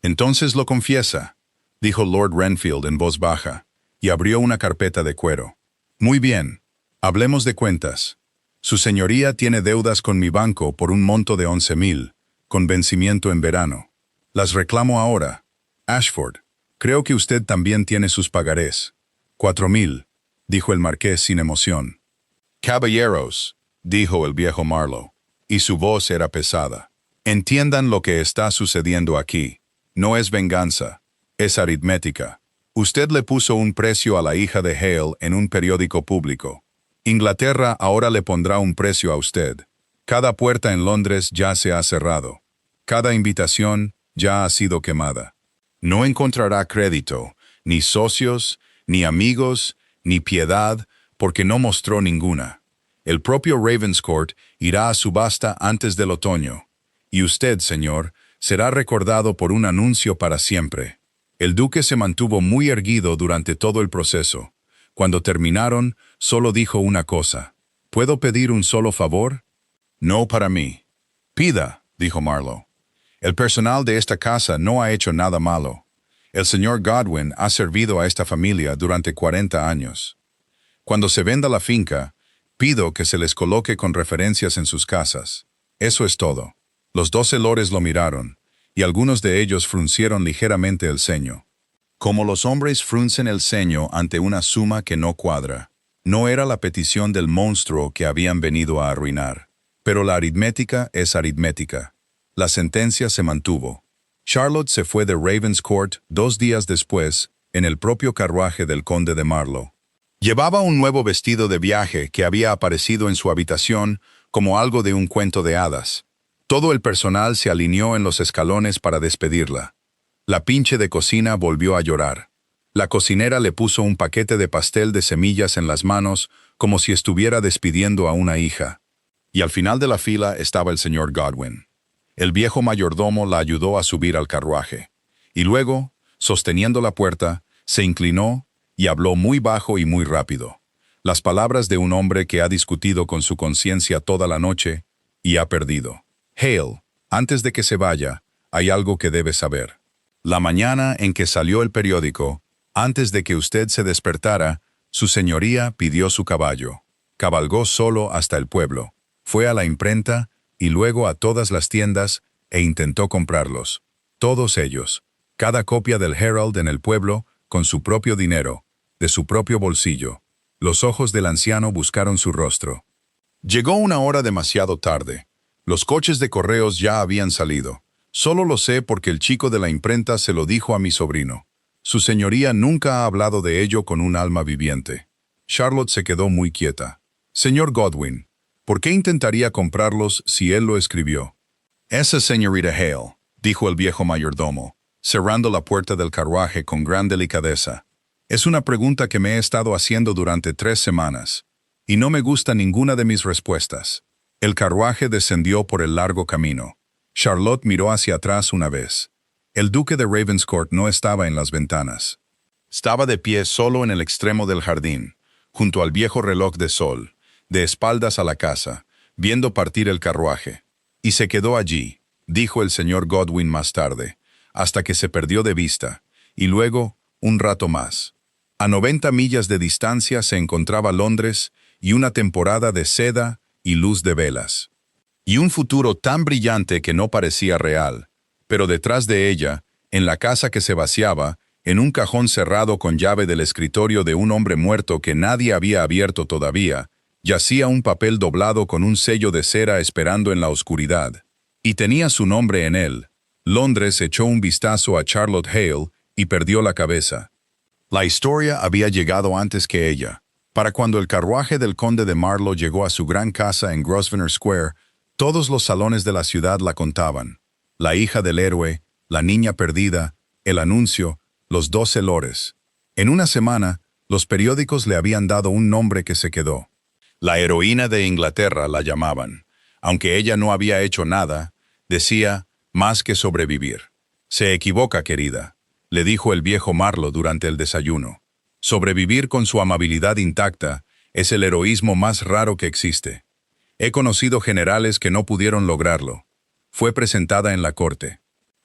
«Entonces lo confiesa», dijo Lord Renfield en voz baja, y abrió una carpeta de cuero. «Muy bien, hablemos de cuentas. Su señoría tiene deudas con mi banco por un monto de 11,000, con vencimiento en verano. Las reclamo ahora. Ashford, creo que usted también tiene sus pagarés. 4,000, dijo el marqués sin emoción. «Caballeros», dijo el viejo Marlowe, y su voz era pesada. «Entiendan lo que está sucediendo aquí. No es venganza, es aritmética. Usted le puso un precio a la hija de Hale en un periódico público. Inglaterra ahora le pondrá un precio a usted. Cada puerta en Londres ya se ha cerrado. Cada invitación ya ha sido quemada. No encontrará crédito, ni socios, ni amigos, ni piedad, porque no mostró ninguna. El propio Ravenscourt irá a subasta antes del otoño. Y usted, señor, será recordado por un anuncio para siempre. El duque se mantuvo muy erguido durante todo el proceso. Cuando terminaron, solo dijo una cosa. ¿Puedo pedir un solo favor? No para mí. Pida, dijo Marlowe. El personal de esta casa no ha hecho nada malo. El señor Godwin ha servido a esta familia durante 40 años. Cuando se venda la finca, pido que se les coloque con referencias en sus casas. Eso es todo. Los 12 lores lo miraron, y algunos de ellos fruncieron ligeramente el ceño. Como los hombres fruncen el ceño ante una suma que no cuadra. No era la petición del monstruo que habían venido a arruinar. Pero la aritmética es aritmética. La sentencia se mantuvo. Charlotte se fue de Ravenscourt 2 días después, en el propio carruaje del conde de Marlowe. Llevaba un nuevo vestido de viaje que había aparecido en su habitación como algo de un cuento de hadas. Todo el personal se alineó en los escalones para despedirla. La pinche de cocina volvió a llorar. La cocinera le puso un paquete de pastel de semillas en las manos como si estuviera despidiendo a una hija. Y al final de la fila estaba el señor Godwin. El viejo mayordomo la ayudó a subir al carruaje. Y luego, sosteniendo la puerta, se inclinó y habló muy bajo y muy rápido. Las palabras de un hombre que ha discutido con su conciencia toda la noche y ha perdido. Hale, antes de que se vaya, hay algo que debe saber. La mañana en que salió el periódico, antes de que usted se despertara, su señoría pidió su caballo. Cabalgó solo hasta el pueblo. Fue a la imprenta y luego a todas las tiendas e intentó comprarlos. Todos ellos. Cada copia del Herald en el pueblo, con su propio dinero, de su propio bolsillo. Los ojos del anciano buscaron su rostro. Llegó una hora demasiado tarde. Los coches de correos ya habían salido. Solo lo sé porque el chico de la imprenta se lo dijo a mi sobrino. Su señoría nunca ha hablado de ello con un alma viviente. Charlotte se quedó muy quieta. Señor Godwin, ¿por qué intentaría comprarlos si él lo escribió? Esa señorita Hale, dijo el viejo mayordomo, cerrando la puerta del carruaje con gran delicadeza. Es una pregunta que me he estado haciendo durante 3 semanas, y no me gusta ninguna de mis respuestas. El carruaje descendió por el largo camino. Charlotte miró hacia atrás una vez. El duque de Ravenscourt no estaba en las ventanas. Estaba de pie solo en el extremo del jardín, junto al viejo reloj de sol, de espaldas a la casa, viendo partir el carruaje. Y se quedó allí, dijo el señor Godwin más tarde, hasta que se perdió de vista, y luego un rato más. A 90 millas de distancia se encontraba Londres y una temporada de seda y luz de velas. Y un futuro tan brillante que no parecía real, pero detrás de ella, en la casa que se vaciaba, en un cajón cerrado con llave del escritorio de un hombre muerto que nadie había abierto todavía, yacía un papel doblado con un sello de cera esperando en la oscuridad. Y tenía su nombre en él. Londres echó un vistazo a Charlotte Hale y perdió la cabeza. La historia había llegado antes que ella. Para cuando el carruaje del conde de Marlowe llegó a su gran casa en Grosvenor Square, todos los salones de la ciudad la contaban. La hija del héroe, la niña perdida, el anuncio, los 12 lores. En una semana, los periódicos le habían dado un nombre que se quedó. La heroína de Inglaterra la llamaban. Aunque ella no había hecho nada, decía, más que sobrevivir. Se equivoca, querida, le dijo el viejo Marlowe durante el desayuno. Sobrevivir con su amabilidad intacta es el heroísmo más raro que existe. He conocido generales que no pudieron lograrlo. Fue presentada en la corte.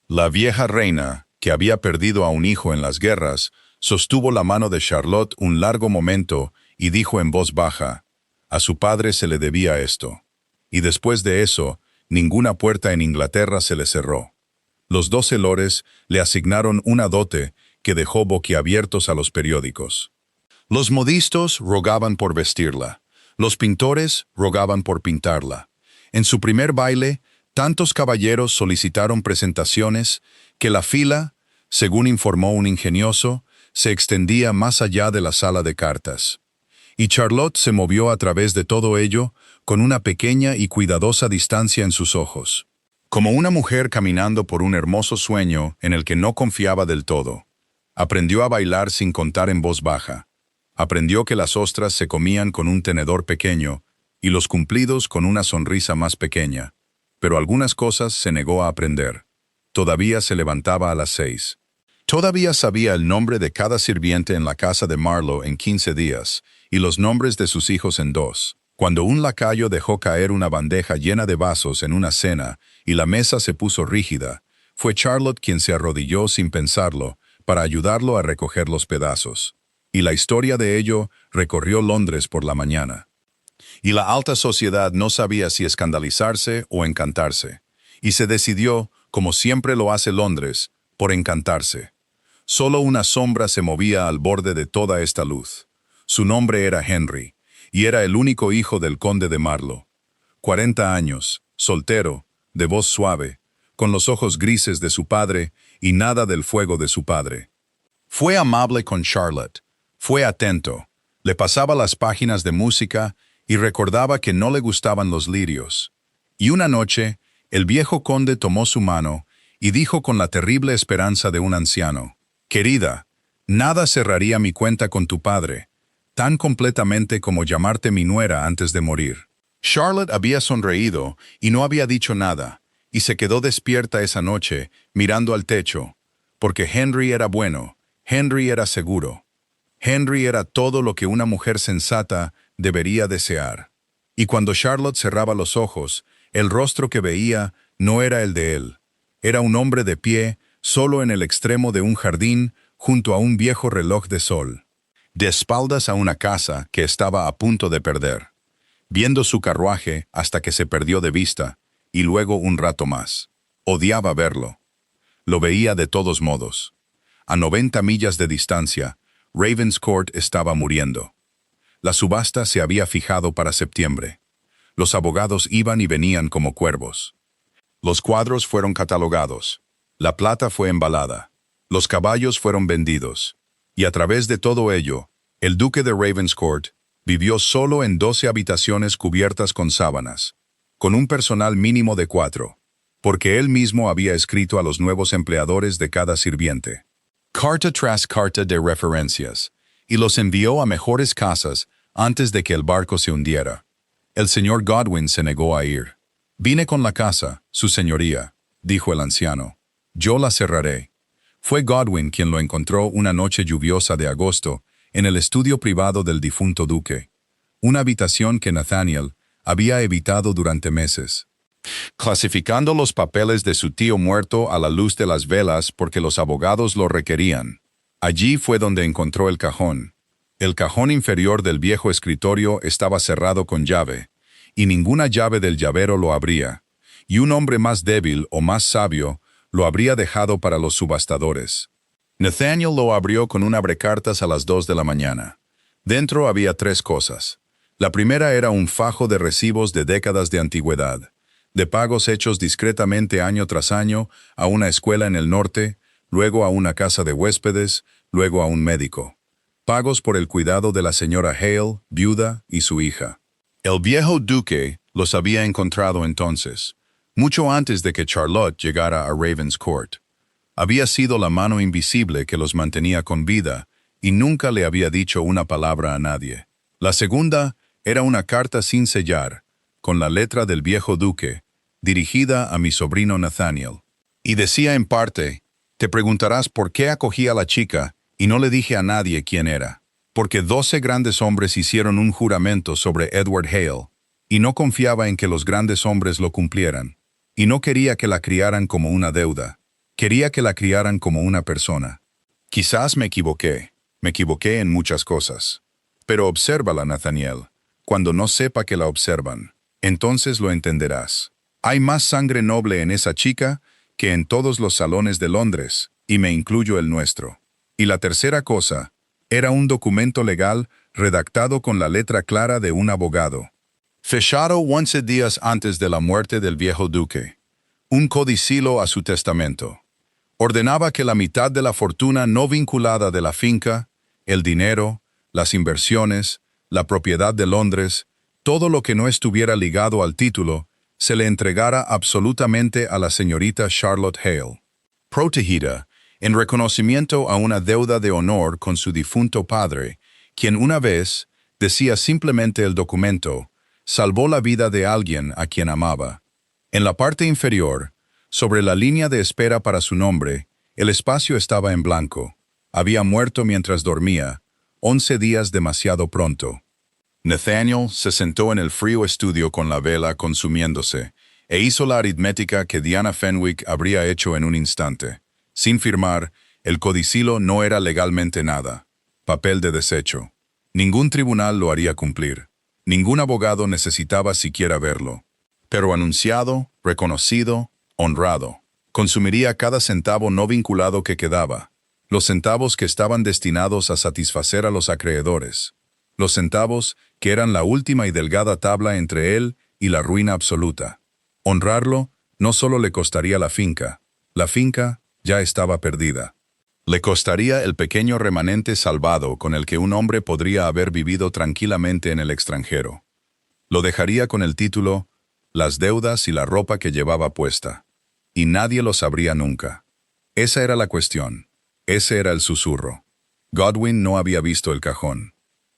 La vieja reina, que había perdido a un hijo en las guerras, sostuvo la mano de Charlotte un largo momento y dijo en voz baja, a su padre se le debía esto. Y después de eso, ninguna puerta en Inglaterra se le cerró. Los 12 lores le asignaron una dote que dejó boquiabiertos a los periódicos. Los modistos rogaban por vestirla. Los pintores rogaban por pintarla. En su primer baile, tantos caballeros solicitaron presentaciones que la fila, según informó un ingenioso, se extendía más allá de la sala de cartas. Y Charlotte se movió a través de todo ello con una pequeña y cuidadosa distancia en sus ojos. Como una mujer caminando por un hermoso sueño en el que no confiaba del todo. Aprendió a bailar sin contar en voz baja. Aprendió que las ostras se comían con un tenedor pequeño y los cumplidos con una sonrisa más pequeña. Pero algunas cosas se negó a aprender. Todavía se levantaba a las 6. Todavía sabía el nombre de cada sirviente en la casa de Marlowe en 15 días y los nombres de sus hijos en 2. Cuando un lacayo dejó caer una bandeja llena de vasos en una cena y la mesa se puso rígida, fue Charlotte quien se arrodilló sin pensarlo para ayudarlo a recoger los pedazos. Y la historia de ello recorrió Londres por la mañana. Y la alta sociedad no sabía si escandalizarse o encantarse, y se decidió, como siempre lo hace Londres, por encantarse. Solo una sombra se movía al borde de toda esta luz. Su nombre era Henry, y era el único hijo del conde de Marlowe. 40 años, soltero, de voz suave, con los ojos grises de su padre y nada del fuego de su padre. Fue amable con Charlotte, fue atento, le pasaba las páginas de música y recordaba que no le gustaban los lirios. Y una noche, el viejo conde tomó su mano y dijo con la terrible esperanza de un anciano: «Querida, nada cerraría mi cuenta con tu padre, tan completamente como llamarte mi nuera antes de morir». Charlotte había sonreído y no había dicho nada, y se quedó despierta esa noche, mirando al techo, porque Henry era bueno, Henry era seguro. Henry era todo lo que una mujer sensata debería desear. Y cuando Charlotte cerraba los ojos, el rostro que veía no era el de él. Era un hombre de pie, solo en el extremo de un jardín, junto a un viejo reloj de sol, de espaldas a una casa que estaba a punto de perder, viendo su carruaje hasta que se perdió de vista, y luego un rato más. Odiaba verlo. Lo veía de todos modos. A 90 millas de distancia, Ravenscourt estaba muriendo. La subasta se había fijado para septiembre. Los abogados iban y venían como cuervos. Los cuadros fueron catalogados. La plata fue embalada. Los caballos fueron vendidos. Y a través de todo ello, el duque de Ravenscourt vivió solo en 12 habitaciones cubiertas con sábanas, con un personal mínimo de 4, porque él mismo había escrito a los nuevos empleadores de cada sirviente carta tras carta de referencias, y los envió a mejores casas antes de que el barco se hundiera. El señor Godwin se negó a ir. «Vine con la casa, su señoría», dijo el anciano. «Yo la cerraré». Fue Godwin quien lo encontró una noche lluviosa de agosto en el estudio privado del difunto duque, una habitación que Nathaniel había evitado durante meses, clasificando los papeles de su tío muerto a la luz de las velas porque los abogados lo requerían. Allí fue donde encontró el cajón. El cajón inferior del viejo escritorio estaba cerrado con llave, y ninguna llave del llavero lo abría, y un hombre más débil o más sabio lo habría dejado para los subastadores. Nathaniel lo abrió con un abrecartas a las 2 de la mañana. Dentro había 3 cosas. La primera era un fajo de recibos de décadas de antigüedad, de pagos hechos discretamente año tras año a una escuela en el norte, luego a una casa de huéspedes, luego a un médico. Pagos por el cuidado de la señora Hale, viuda, y su hija. El viejo duque los había encontrado entonces, mucho antes de que Charlotte llegara a Ravenscourt. Había sido la mano invisible que los mantenía con vida y nunca le había dicho una palabra a nadie. La segunda era una carta sin sellar, con la letra del viejo duque, dirigida a mi sobrino Nathaniel. Y decía en parte: «Te preguntarás por qué acogí a la chica y no le dije a nadie quién era. Porque 12 grandes hombres hicieron un juramento sobre Edward Hale, y no confiaba en que los grandes hombres lo cumplieran. Y no quería que la criaran como una deuda. Quería que la criaran como una persona. Quizás me equivoqué en muchas cosas. Pero obsérvala, Nathaniel. Cuando no sepa que la observan, entonces lo entenderás. Hay más sangre noble en esa chica que en todos los salones de Londres, y me incluyo el nuestro». Y la tercera cosa era un documento legal redactado con la letra clara de un abogado, fechado 11 días antes de la muerte del viejo duque, un codicilo a su testamento. Ordenaba que la mitad de la fortuna no vinculada de la finca, el dinero, las inversiones, la propiedad de Londres, todo lo que no estuviera ligado al título, se le entregara absolutamente a la señorita Charlotte Hale, protegida, en reconocimiento a una deuda de honor con su difunto padre, quien una vez, decía simplemente el documento, salvó la vida de alguien a quien amaba. En la parte inferior, sobre la línea de espera para su nombre, el espacio estaba en blanco. Había muerto mientras dormía, 11 días demasiado pronto. Nathaniel se sentó en el frío estudio con la vela consumiéndose, e hizo la aritmética que Diana Fenwick habría hecho en un instante. Sin firmar, el codicilo no era legalmente nada. Papel de desecho. Ningún tribunal lo haría cumplir. Ningún abogado necesitaba siquiera verlo. Pero anunciado, reconocido, honrado. Consumiría cada centavo no vinculado que quedaba. Los centavos que estaban destinados a satisfacer a los acreedores. Los centavos que eran la última y delgada tabla entre él y la ruina absoluta. Honrarlo no solo le costaría la finca ya estaba perdida. Le costaría el pequeño remanente salvado con el que un hombre podría haber vivido tranquilamente en el extranjero. Lo dejaría con el título, las deudas y la ropa que llevaba puesta. Y nadie lo sabría nunca. Esa era la cuestión. Ese era el susurro. Godwin no había visto el cajón.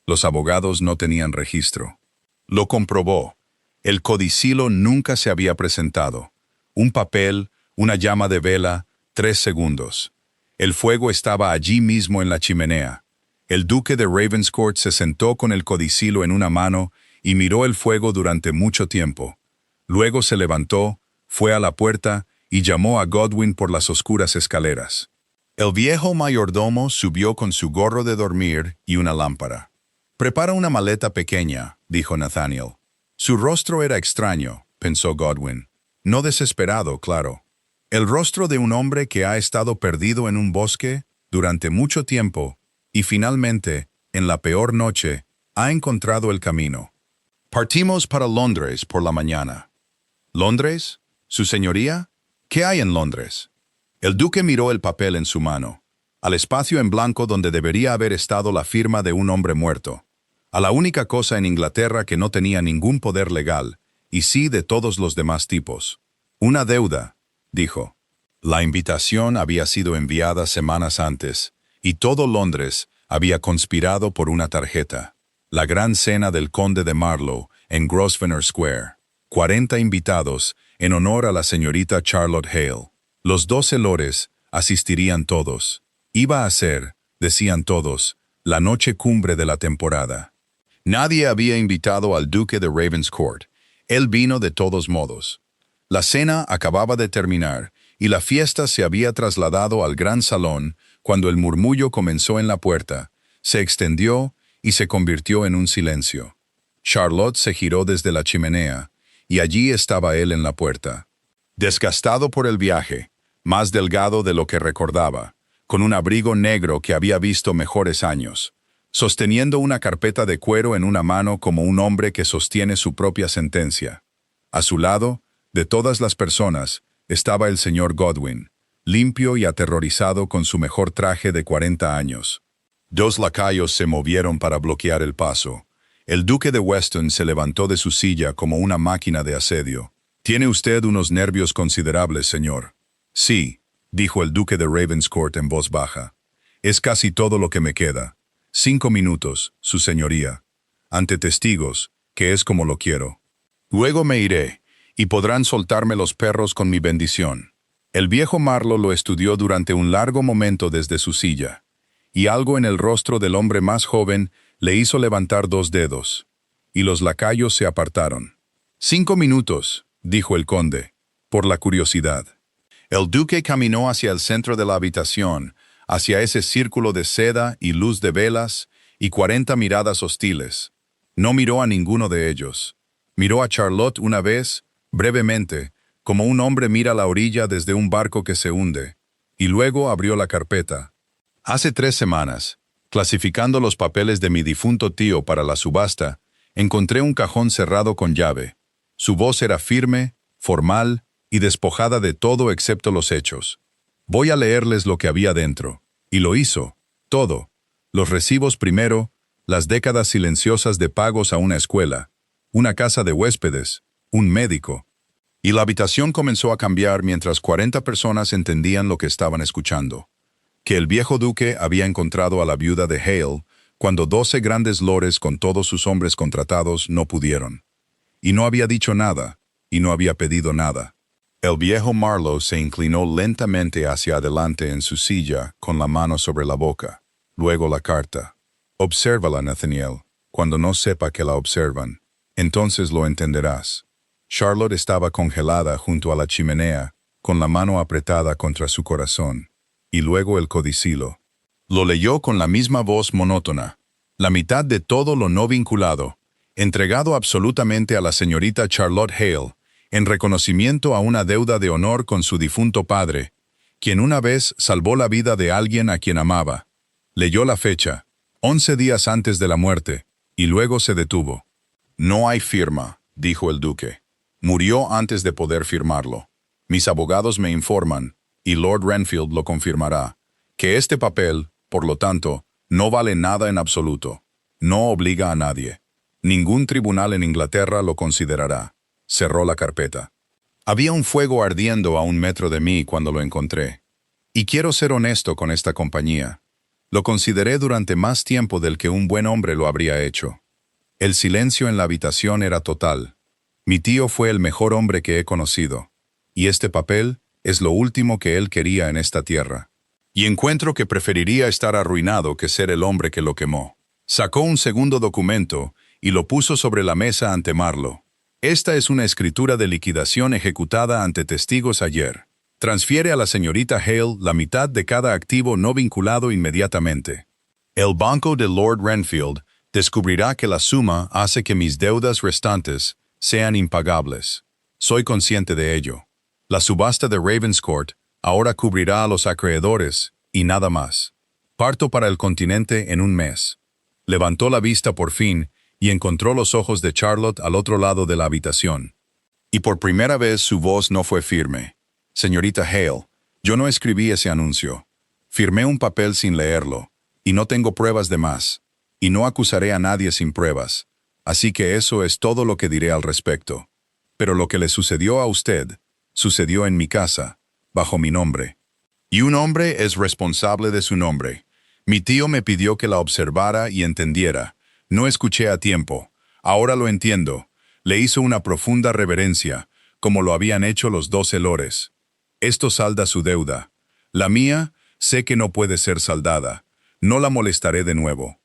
Los abogados no tenían registro. Lo comprobó. El codicilo nunca se había presentado. Un papel, una llama de vela, 3 segundos. El fuego estaba allí mismo en la chimenea. El duque de Ravenscourt se sentó con el codicilo en una mano y miró el fuego durante mucho tiempo. Luego se levantó, fue a la puerta y llamó a Godwin por las oscuras escaleras. El viejo mayordomo subió con su gorro de dormir y una lámpara. «Prepara una maleta pequeña», dijo Nathaniel. Su rostro era extraño, pensó Godwin. No desesperado, claro. El rostro de un hombre que ha estado perdido en un bosque durante mucho tiempo y finalmente, en la peor noche, ha encontrado el camino. Partimos para Londres por la mañana. ¿Londres? ¿Su señoría? ¿Qué hay en Londres? El duque miró el papel en su mano, al espacio en blanco donde debería haber estado la firma de un hombre muerto, a la única cosa en Inglaterra que no tenía ningún poder legal, y sí de todos los demás tipos. Una deuda, dijo. La invitación había sido enviada semanas antes, y todo Londres había conspirado por una tarjeta. La gran cena del conde de Marlow en Grosvenor Square. 40 invitados en honor a la señorita Charlotte Hale. Los 12 lores asistirían todos. Iba a ser, decían todos, la noche cumbre de la temporada. Nadie había invitado al duque de Ravenscourt. Él vino de todos modos. La cena acababa de terminar y la fiesta se había trasladado al gran salón cuando el murmullo comenzó en la puerta, se extendió y se convirtió en un silencio. Charlotte se giró desde la chimenea y allí estaba él en la puerta. Desgastado por el viaje, más delgado de lo que recordaba, con un abrigo negro que había visto mejores años, sosteniendo una carpeta de cuero en una mano como un hombre que sostiene su propia sentencia. A su lado, de todas las personas, estaba el señor Godwin, limpio y aterrorizado con su mejor traje de 40 años. 2 lacayos se movieron para bloquear el paso. El duque de Weston se levantó de su silla como una máquina de asedio. «Tiene usted unos nervios considerables, señor». «Sí», dijo el duque de Ravenscourt en voz baja. «Es casi todo lo que me queda. 5 minutos, su señoría. Ante testigos, que es como lo quiero. Luego me iré, y podrán soltarme los perros con mi bendición». El viejo Marlow lo estudió durante un largo momento desde su silla, y algo en el rostro del hombre más joven le hizo levantar 2 dedos, y los lacayos se apartaron. 5 minutos, dijo el conde, por la curiosidad. El duque caminó hacia el centro de la habitación, hacia ese círculo de seda y luz de velas y 40 miradas hostiles. No miró a ninguno de ellos. Miró a Charlotte una vez, brevemente, como un hombre mira la orilla desde un barco que se hunde, y luego abrió la carpeta. Hace 3 semanas, clasificando los papeles de mi difunto tío para la subasta, encontré un cajón cerrado con llave. Su voz era firme, formal y despojada de todo excepto los hechos. Voy a leerles lo que había dentro. Y lo hizo, todo. Los recibos primero, las décadas silenciosas de pagos a una escuela, una casa de huéspedes, un médico. Y la habitación comenzó a cambiar mientras 40 personas entendían lo que estaban escuchando. Que el viejo duque había encontrado a la viuda de Hale cuando 12 grandes lores con todos sus hombres contratados no pudieron. Y no había dicho nada, y no había pedido nada. El viejo Marlowe se inclinó lentamente hacia adelante en su silla con la mano sobre la boca. Luego la carta. Obsérvala, Nathaniel, cuando no sepa que la observan. Entonces lo entenderás. Charlotte estaba congelada junto a la chimenea, con la mano apretada contra su corazón. Y luego el codicilo. Lo leyó con la misma voz monótona. La mitad de todo lo no vinculado, entregado absolutamente a la señorita Charlotte Hale, en reconocimiento a una deuda de honor con su difunto padre, quien una vez salvó la vida de alguien a quien amaba. Leyó la fecha, 11 días antes de la muerte, y luego se detuvo. No hay firma, dijo el duque. Murió antes de poder firmarlo. Mis abogados me informan, y Lord Renfield lo confirmará, que este papel, por lo tanto, no vale nada en absoluto. No obliga a nadie. Ningún tribunal en Inglaterra lo considerará. Cerró la carpeta. Había un fuego ardiendo a 1 metro de mí cuando lo encontré. Y quiero ser honesto con esta compañía. Lo consideré durante más tiempo del que un buen hombre lo habría hecho. El silencio en la habitación era total. Mi tío fue el mejor hombre que he conocido. Y este papel es lo último que él quería en esta tierra. Y encuentro que preferiría estar arruinado que ser el hombre que lo quemó. Sacó un segundo documento y lo puso sobre la mesa ante Marlowe. Esta es una escritura de liquidación ejecutada ante testigos ayer. Transfiere a la señorita Hale la mitad de cada activo no vinculado inmediatamente. El banco de Lord Renfield descubrirá que la suma hace que mis deudas restantes sean impagables. Soy consciente de ello. La subasta de Ravenscourt ahora cubrirá a los acreedores y nada más. Parto para el continente en 1 mes. Levantó la vista por fin y encontró los ojos de Charlotte al otro lado de la habitación. Y por primera vez su voz no fue firme. Señorita Hale, yo no escribí ese anuncio. Firmé un papel sin leerlo, y no tengo pruebas de más, y no acusaré a nadie sin pruebas. Así que eso es todo lo que diré al respecto. Pero lo que le sucedió a usted, sucedió en mi casa, bajo mi nombre. Y un hombre es responsable de su nombre. Mi tío me pidió que la observara y entendiera. No escuché a tiempo. Ahora lo entiendo. Le hizo una profunda reverencia, como lo habían hecho los 12 lores. Esto salda su deuda. La mía, sé que no puede ser saldada. No la molestaré de nuevo.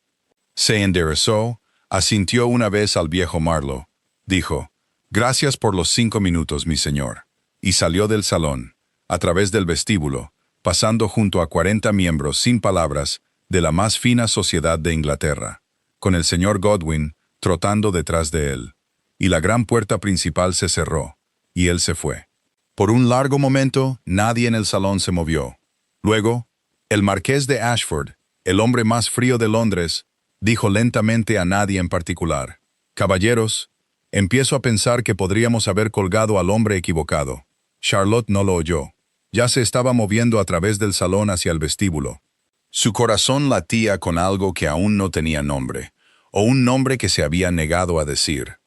Se enderezó, asintió una vez al viejo Marlowe. Dijo, «Gracias por los 5 minutos, mi señor». Y salió del salón, a través del vestíbulo, pasando junto a 40 miembros sin palabras de la más fina sociedad de Inglaterra, con el señor Godwin trotando detrás de él. Y la gran puerta principal se cerró, y él se fue. Por un largo momento, nadie en el salón se movió. Luego, el marqués de Ashford, el hombre más frío de Londres, dijo lentamente a nadie en particular, «Caballeros, empiezo a pensar que podríamos haber colgado al hombre equivocado». Charlotte no lo oyó. Ya se estaba moviendo a través del salón hacia el vestíbulo. Su corazón latía con algo que aún no tenía nombre, o un nombre que se había negado a decir.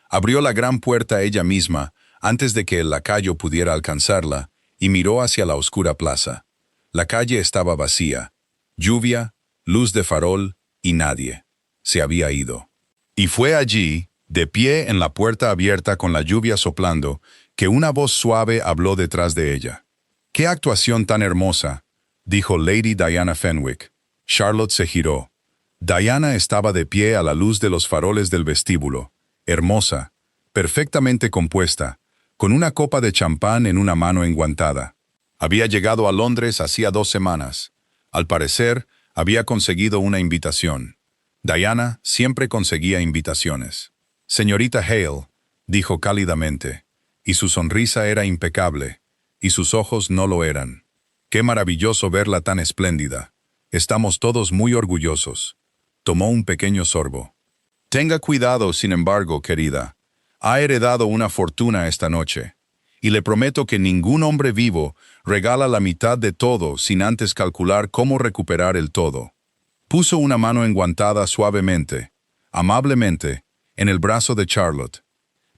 Abrió la gran puerta ella misma, antes de que el lacayo pudiera alcanzarla, y miró hacia la oscura plaza. La calle estaba vacía. Lluvia, luz de farol y nadie. Se había ido. Y fue allí, de pie en la puerta abierta con la lluvia soplando, que una voz suave habló detrás de ella. «¡Qué actuación tan hermosa!», dijo Lady Diana Fenwick. Charlotte se giró. Diana estaba de pie a la luz de los faroles del vestíbulo, hermosa, perfectamente compuesta, con una copa de champán en una mano enguantada. Había llegado a Londres hacía 2 semanas. Al parecer, había conseguido una invitación. Diana siempre conseguía invitaciones. «Señorita Hale», dijo cálidamente, y su sonrisa era impecable, y sus ojos no lo eran. «Qué maravilloso verla tan espléndida. Estamos todos muy orgullosos». Tomó un pequeño sorbo. «Tenga cuidado, sin embargo, querida. Ha heredado una fortuna esta noche, y le prometo que ningún hombre vivo regala la mitad de todo sin antes calcular cómo recuperar el todo». Puso una mano enguantada suavemente, amablemente, en el brazo de Charlotte.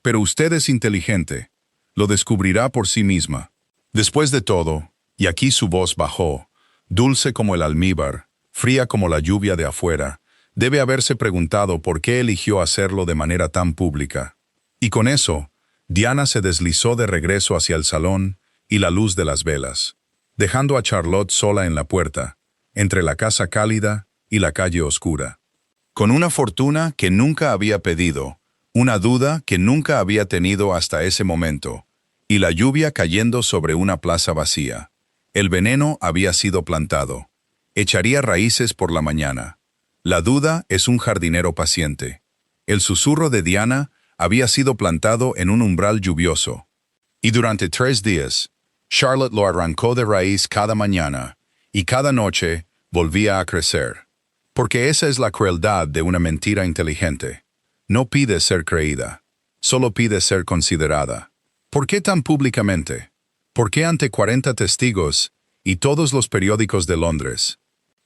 «Pero usted es inteligente. Lo descubrirá por sí misma. Después de todo, y aquí su voz bajó, dulce como el almíbar, fría como la lluvia de afuera, debe haberse preguntado por qué eligió hacerlo de manera tan pública. Y con eso, Diana se deslizó de regreso hacia el salón y la luz de las velas, dejando a Charlotte sola en la puerta, entre la casa cálida y la calle oscura. Con una fortuna que nunca había pedido, una duda que nunca había tenido hasta ese momento, y la lluvia cayendo sobre una plaza vacía. El veneno había sido plantado. Echaría raíces por la mañana. La duda es un jardinero paciente. El susurro de Diana había sido plantado en un umbral lluvioso. Y durante 3 días, Charlotte lo arrancó de raíz cada mañana, y cada noche volvía a crecer. Porque esa es la crueldad de una mentira inteligente. No pide ser creída, solo pide ser considerada. ¿Por qué tan públicamente? ¿Por qué ante 40 testigos y todos los periódicos de Londres?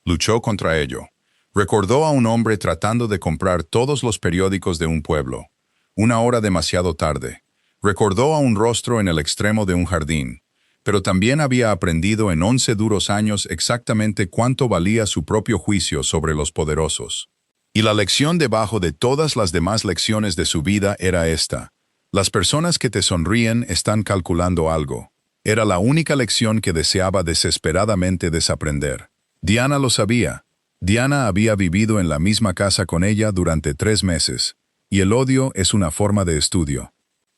Luchó contra ello. Recordó a un hombre tratando de comprar todos los periódicos de un pueblo. Una hora demasiado tarde. Recordó a un rostro en el extremo de un jardín. Pero también había aprendido en 11 duros años exactamente cuánto valía su propio juicio sobre los poderosos. Y la lección debajo de todas las demás lecciones de su vida era esta. Las personas que te sonríen están calculando algo. Era la única lección que deseaba desesperadamente desaprender. Diana lo sabía. Diana había vivido en la misma casa con ella durante 3 meses, y el odio es una forma de estudio.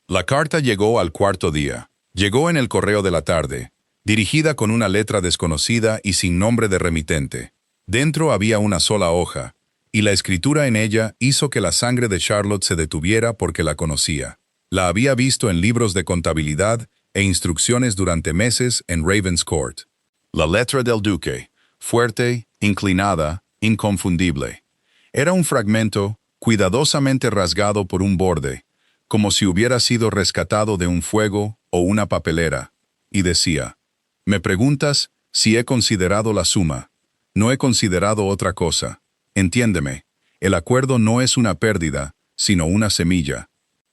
La carta llegó al 4.º día. Llegó en el correo de la tarde, dirigida con una letra desconocida y sin nombre de remitente. Dentro había una sola hoja, y la escritura en ella hizo que la sangre de Charlotte se detuviera porque la conocía. La había visto en libros de contabilidad e instrucciones durante meses en Ravenscourt. La letra del duque, fuerte, inclinada, inconfundible. Era un fragmento cuidadosamente rasgado por un borde, como si hubiera sido rescatado de un fuego o una papelera, y decía: «Me preguntas si he considerado la suma. No he considerado otra cosa. Entiéndeme, el acuerdo no es una pérdida, sino una semilla.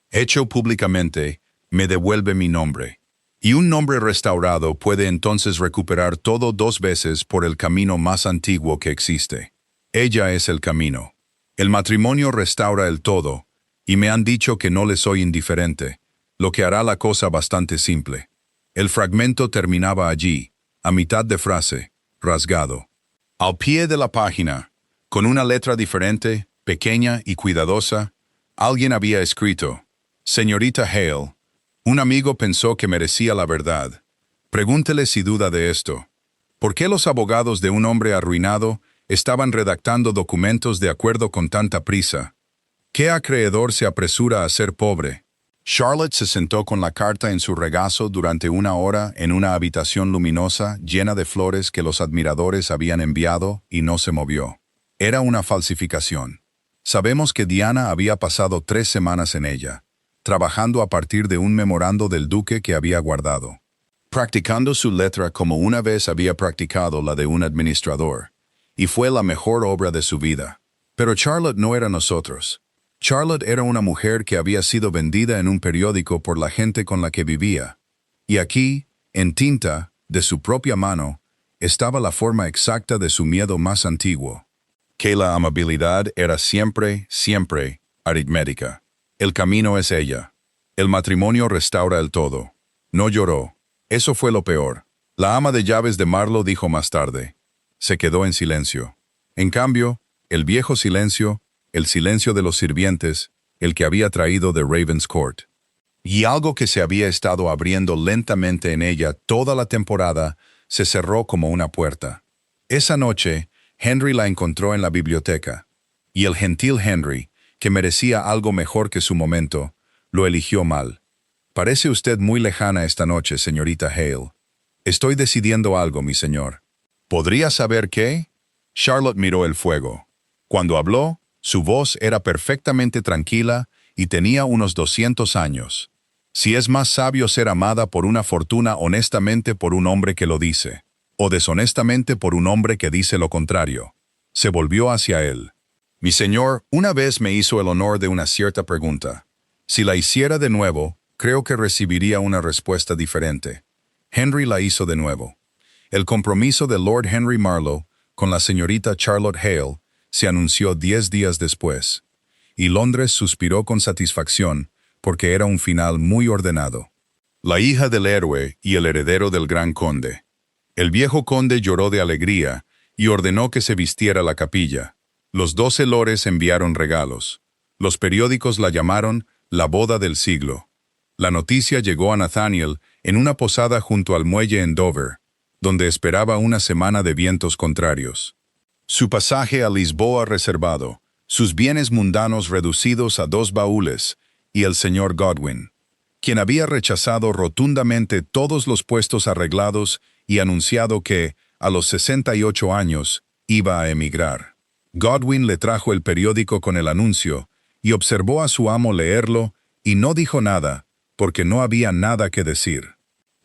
Hecho públicamente, me devuelve mi nombre. Y un nombre restaurado puede entonces recuperar todo 2 veces por el camino más antiguo que existe. Ella es el camino. El matrimonio restaura el todo, y me han dicho que no le soy indiferente, lo que hará la cosa bastante simple». El fragmento terminaba allí, a mitad de frase, rasgado. Al pie de la página, con una letra diferente, pequeña y cuidadosa, alguien había escrito: «Señorita Hale, un amigo pensó que merecía la verdad. Pregúntele si duda de esto. ¿Por qué los abogados de un hombre arruinado estaban redactando documentos de acuerdo con tanta prisa? ¿Qué acreedor se apresura a ser pobre?». Charlotte se sentó con la carta en su regazo durante 1 hora en una habitación luminosa llena de flores que los admiradores habían enviado y no se movió. Era una falsificación. Sabemos que Diana había pasado 3 semanas en ella, trabajando a partir de un memorando del duque que había guardado, practicando su letra como una vez había practicado la de un administrador, y fue la mejor obra de su vida. Pero Charlotte no era nosotros. Charlotte era una mujer que había sido vendida en un periódico por la gente con la que vivía. Y aquí, en tinta, de su propia mano, estaba la forma exacta de su miedo más antiguo. Que la amabilidad era siempre, siempre, aritmética. El camino es ella. El matrimonio restaura el todo. No lloró. Eso fue lo peor. La ama de llaves de Marlowe dijo más tarde. Se quedó en silencio. En cambio, el viejo silencio, el silencio de los sirvientes, el que había traído de Ravenscourt. Y algo que se había estado abriendo lentamente en ella toda la temporada se cerró como una puerta. Esa noche, Henry la encontró en la biblioteca, y el gentil Henry, que merecía algo mejor que su momento, lo eligió mal. «Parece usted muy lejana esta noche, señorita Hale. Estoy decidiendo algo, mi señor». «¿Podría saber qué?». Charlotte miró el fuego. Cuando habló, su voz era perfectamente tranquila y tenía unos 200 años. «Si es más sabio ser amada por una fortuna honestamente por un hombre que lo dice, o deshonestamente por un hombre que dice lo contrario». Se volvió hacia él. «Mi señor, una vez me hizo el honor de una cierta pregunta. Si la hiciera de nuevo, creo que recibiría una respuesta diferente. Henry la hizo de nuevo. El compromiso de Lord Henry Marlowe con la señorita Charlotte Hale se anunció 10 días después, y Londres suspiró con satisfacción porque era un final muy ordenado. La hija del héroe y el heredero del gran conde. El viejo conde lloró de alegría y ordenó que se vistiera la capilla. Los 12 lores enviaron regalos. Los periódicos la llamaron la boda del siglo. La noticia llegó a Nathaniel en una posada junto al muelle en Dover, donde esperaba una semana de vientos contrarios. Su pasaje a Lisboa reservado, sus bienes mundanos reducidos a 2 baúles, y el señor Godwin, quien había rechazado rotundamente todos los puestos arreglados y anunciado que, a los 68 años, iba a emigrar. Godwin le trajo el periódico con el anuncio y observó a su amo leerlo y no dijo nada, porque no había nada que decir.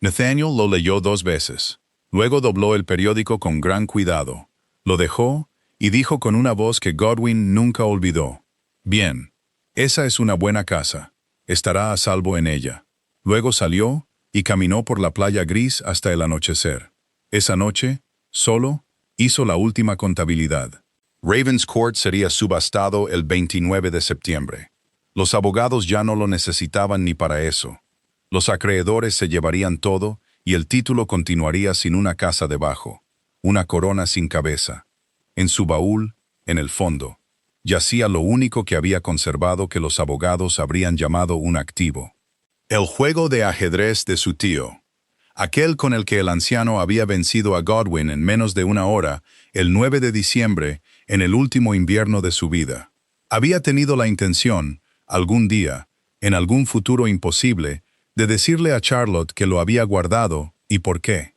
Nathaniel lo leyó 2 veces. Luego dobló el periódico con gran cuidado. Lo dejó y dijo con una voz que Godwin nunca olvidó: «Bien, esa es una buena casa. Estará a salvo en ella». Luego salió y caminó por la playa gris hasta el anochecer. Esa noche, solo, hizo la última contabilidad. Ravenscourt sería subastado el 29 de septiembre. Los abogados ya no lo necesitaban ni para eso. Los acreedores se llevarían todo y el título continuaría sin una casa debajo, una corona sin cabeza. En su baúl, en el fondo, yacía lo único que había conservado que los abogados habrían llamado un activo. El juego de ajedrez de su tío. Aquel con el que el anciano había vencido a Godwin en menos de una hora, el 9 de diciembre, en el último invierno de su vida. Había tenido la intención, algún día, en algún futuro imposible, de decirle a Charlotte que lo había guardado y por qué.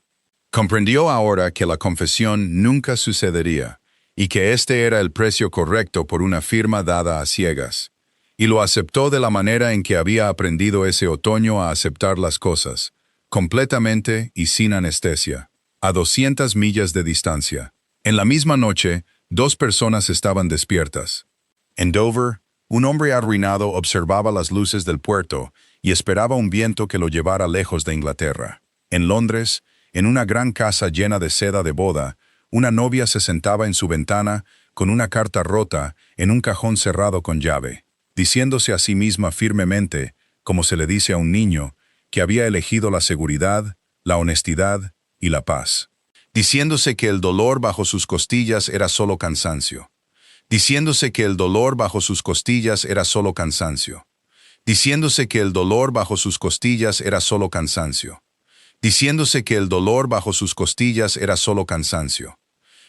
Comprendió ahora que la confesión nunca sucedería, y que este era el precio correcto por una firma dada a ciegas. Y lo aceptó de la manera en que había aprendido ese otoño a aceptar las cosas, completamente y sin anestesia, a 200 millas de distancia. En la misma noche, 2 personas estaban despiertas. En Dover, un hombre arruinado observaba las luces del puerto y esperaba un viento que lo llevara lejos de Inglaterra. En Londres, en una gran casa llena de seda de boda, una novia se sentaba en su ventana con una carta rota en un cajón cerrado con llave, diciéndose a sí misma firmemente, como se le dice a un niño, que había elegido la seguridad, la honestidad y la paz. Diciéndose que el dolor bajo sus costillas era solo cansancio. Diciéndose que el dolor bajo sus costillas era solo cansancio. Diciéndose que el dolor bajo sus costillas era solo cansancio. Diciéndose que el dolor bajo sus costillas era solo cansancio.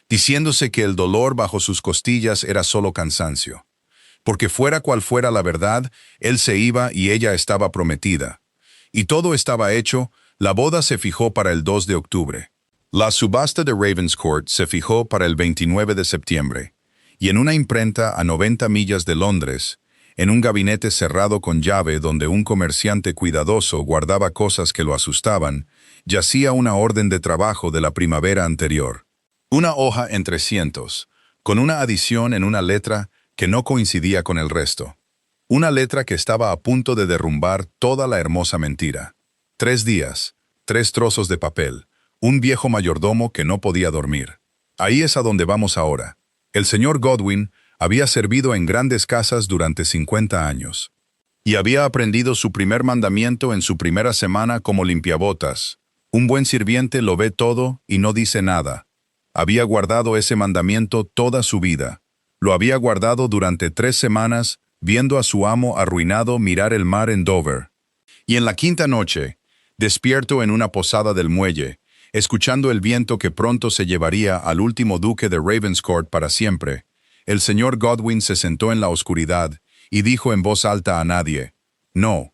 Diciéndose que el dolor bajo sus costillas era solo cansancio. Porque fuera cual fuera la verdad, él se iba y ella estaba prometida. Y todo estaba hecho, la boda se fijó para el 2 de octubre. La subasta de Ravenscourt se fijó para el 29 de septiembre, y en una imprenta a 90 millas de Londres, en un gabinete cerrado con llave donde un comerciante cuidadoso guardaba cosas que lo asustaban, yacía una orden de trabajo de la primavera anterior. Una hoja en 300, con una adición en una letra que no coincidía con el resto. Una letra que estaba a punto de derrumbar toda la hermosa mentira. 3 días, 3 trozos de papel, un viejo mayordomo que no podía dormir. Ahí es a donde vamos ahora. El señor Godwin había servido en grandes casas durante 50 años. Y había aprendido su primer mandamiento en su primera semana como limpiabotas. Un buen sirviente lo ve todo y no dice nada. Había guardado ese mandamiento toda su vida. Lo había guardado durante 3 semanas, viendo a su amo arruinado mirar el mar en Dover. Y en la quinta noche, despierto en una posada del muelle, escuchando el viento que pronto se llevaría al último duque de Ravenscourt para siempre, el señor Godwin se sentó en la oscuridad y dijo en voz alta a nadie: «No,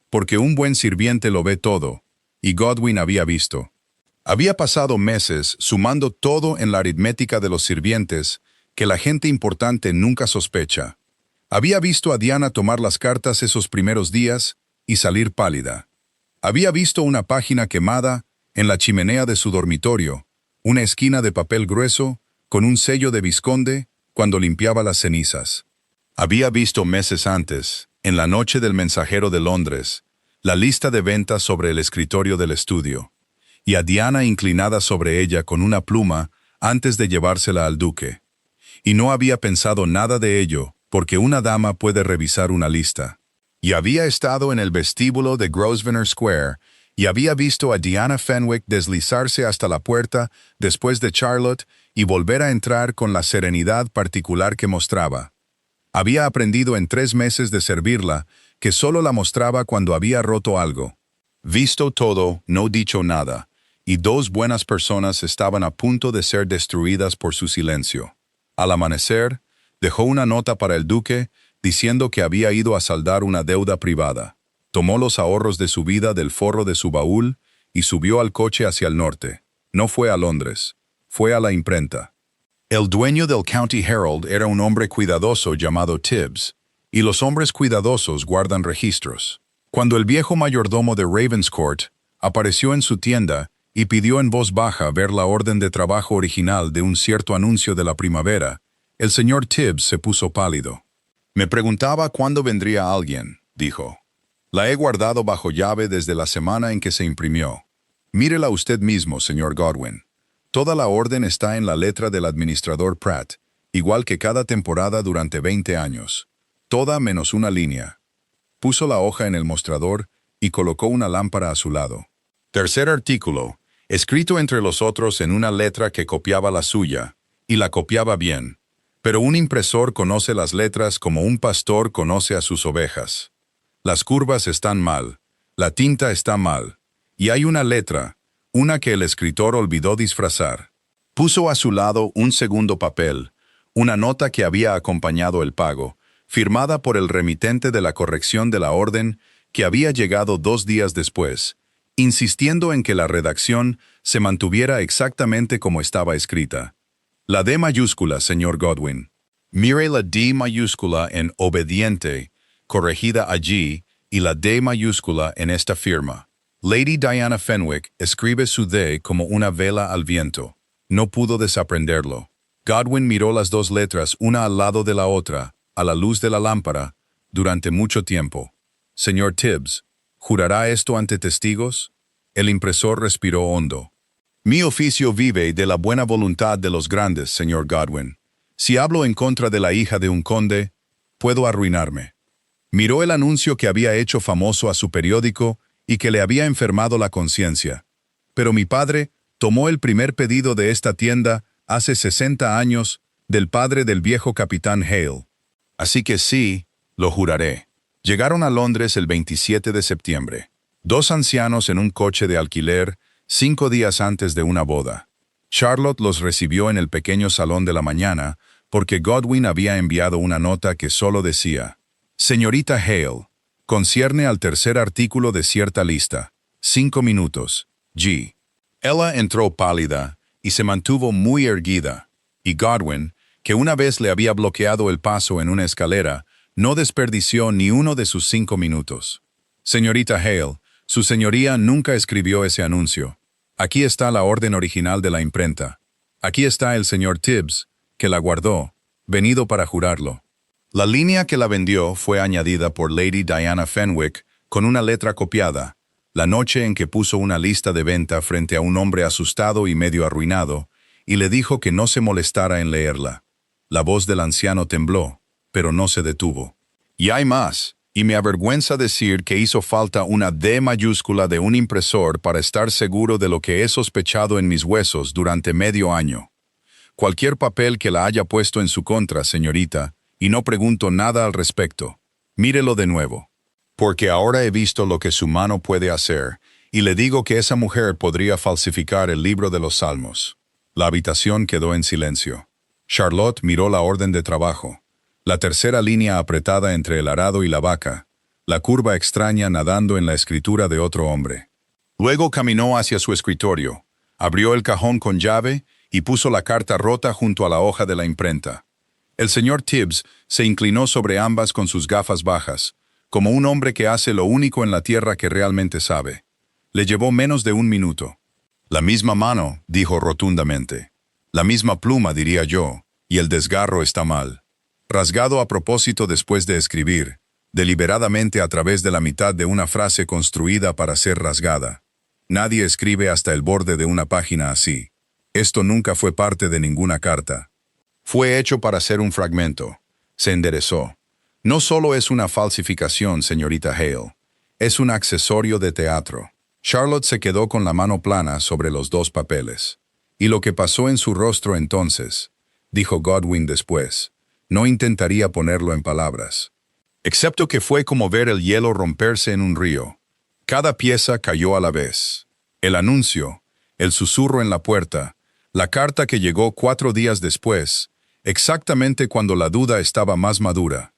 porque un buen sirviente lo ve todo», y Godwin había visto. Había pasado meses sumando todo en la aritmética de los sirvientes que la gente importante nunca sospecha. Había visto a Diana tomar las cartas esos primeros días y salir pálida. Había visto una página quemada en la chimenea de su dormitorio, una esquina de papel grueso con un sello de vizconde cuando limpiaba las cenizas. Había visto meses antes, en la noche del mensajero de Londres, la lista de ventas sobre el escritorio del estudio, y a Diana inclinada sobre ella con una pluma antes de llevársela al duque. Y no había pensado nada de ello, porque una dama puede revisar una lista. Y había estado en el vestíbulo de Grosvenor Square, y había visto a Diana Fenwick deslizarse hasta la puerta después de Charlotte y volver a entrar con la serenidad particular que mostraba. Había aprendido en 3 meses de servirla que solo la mostraba cuando había roto algo. Visto todo, no dicho nada, y 2 buenas personas estaban a punto de ser destruidas por su silencio. Al amanecer, dejó una nota para el duque diciendo que había ido a saldar una deuda privada. Tomó los ahorros de su vida del forro de su baúl y subió al coche hacia el norte. No fue a Londres, fue a la imprenta. El dueño del County Herald era un hombre cuidadoso llamado Tibbs, y los hombres cuidadosos guardan registros. Cuando el viejo mayordomo de Ravenscourt apareció en su tienda y pidió en voz baja ver la orden de trabajo original de un cierto anuncio de la primavera, el señor Tibbs se puso pálido. Me preguntaba cuándo vendría alguien, dijo. La he guardado bajo llave desde la semana en que se imprimió. Mírela usted mismo, señor Godwin. Toda la orden está en la letra del administrador Pratt, igual que cada temporada durante 20 años. Toda menos una línea. Puso la hoja en el mostrador y colocó una lámpara a su lado. Tercer artículo, escrito entre los otros en una letra que copiaba la suya, y la copiaba bien. Pero un impresor conoce las letras como un pastor conoce a sus ovejas. Las curvas están mal, la tinta está mal, y hay una letra, una que el escritor olvidó disfrazar. Puso a su lado un segundo papel, una nota que había acompañado el pago, firmada por el remitente de la corrección de la orden que había llegado 2 días después, insistiendo en que la redacción se mantuviera exactamente como estaba escrita. La D mayúscula, señor Godwin. Mire la D mayúscula en obediente, corregida allí, y la D mayúscula en esta firma. Lady Diana Fenwick escribe su D como una vela al viento. No pudo desaprenderlo. Godwin miró las 2 letras una al lado de la otra, a la luz de la lámpara, durante mucho tiempo. Señor Tibbs, ¿jurará esto ante testigos? El impresor respiró hondo. Mi oficio vive de la buena voluntad de los grandes, señor Godwin. Si hablo en contra de la hija de un conde, puedo arruinarme. Miró el anuncio que había hecho famoso a su periódico y que le había enfermado la conciencia. Pero mi padre tomó el primer pedido de esta tienda hace 60 años del padre del viejo capitán Hale. Así que sí, lo juraré. Llegaron a Londres el 27 de septiembre. 2 ancianos en un coche de alquiler, 5 días antes de una boda. Charlotte los recibió en el pequeño salón de la mañana porque Godwin había enviado una nota que solo decía: Señorita Hale, concierne al tercer artículo de cierta lista. 5 minutos. G. Ella entró pálida y se mantuvo muy erguida, y Godwin, que una vez le había bloqueado el paso en una escalera, no desperdició ni uno de sus 5 minutos. Señorita Hale, su señoría nunca escribió ese anuncio. Aquí está la orden original de la imprenta. Aquí está el señor Tibbs, que la guardó, venido para jurarlo. La línea que la vendió fue añadida por Lady Diana Fenwick con una letra copiada, la noche en que puso una lista de venta frente a un hombre asustado y medio arruinado, y le dijo que no se molestara en leerla. La voz del anciano tembló, pero no se detuvo. Y hay más, y me avergüenza decir que hizo falta una D mayúscula de un impresor para estar seguro de lo que he sospechado en mis huesos durante medio año. Cualquier papel que la haya puesto en su contra, señorita, y no pregunto nada al respecto. Mírelo de nuevo. Porque ahora he visto lo que su mano puede hacer, y le digo que esa mujer podría falsificar el libro de los Salmos. La habitación quedó en silencio. Charlotte miró la orden de trabajo. La tercera línea apretada entre el arado y la vaca, la curva extraña nadando en la escritura de otro hombre. Luego caminó hacia su escritorio, abrió el cajón con llave y puso la carta rota junto a la hoja de la imprenta. El señor Tibbs se inclinó sobre ambas con sus gafas bajas, como un hombre que hace lo único en la tierra que realmente sabe. Le llevó menos de 1 minuto. La misma mano, dijo rotundamente. La misma pluma, diría yo, y el desgarro está mal. Rasgado a propósito después de escribir, deliberadamente a través de la mitad de una frase construida para ser rasgada. Nadie escribe hasta el borde de una página así. Esto nunca fue parte de ninguna carta. Fue hecho para ser un fragmento. Se enderezó. No solo es una falsificación, señorita Hale. Es un accesorio de teatro. Charlotte se quedó con la mano plana sobre los dos papeles. Y lo que pasó en su rostro entonces, dijo Godwin después, no intentaría ponerlo en palabras. Excepto que fue como ver el hielo romperse en un río. Cada pieza cayó a la vez. El anuncio, el susurro en la puerta, la carta que llegó 4 días después, exactamente cuando la duda estaba más madura.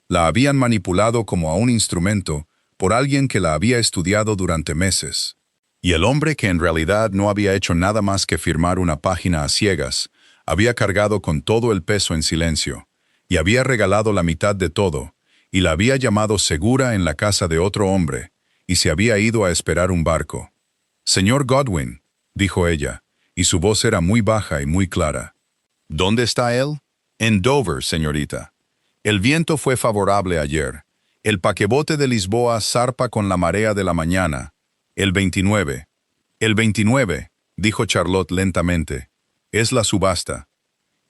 La habían manipulado como a un instrumento por alguien que la había estudiado durante meses. Y el hombre que en realidad no había hecho nada más que firmar una página a ciegas, había cargado con todo el peso en silencio, y había regalado la mitad de todo, y la había llamado segura en la casa de otro hombre, y se había ido a esperar un barco. «Señor Godwin», dijo ella, y su voz era muy baja y muy clara. «¿Dónde está él?» «En Dover, señorita. El viento fue favorable ayer. El paquebote de Lisboa zarpa con la marea de la mañana. El 29. El 29, dijo Charlotte lentamente. Es la subasta.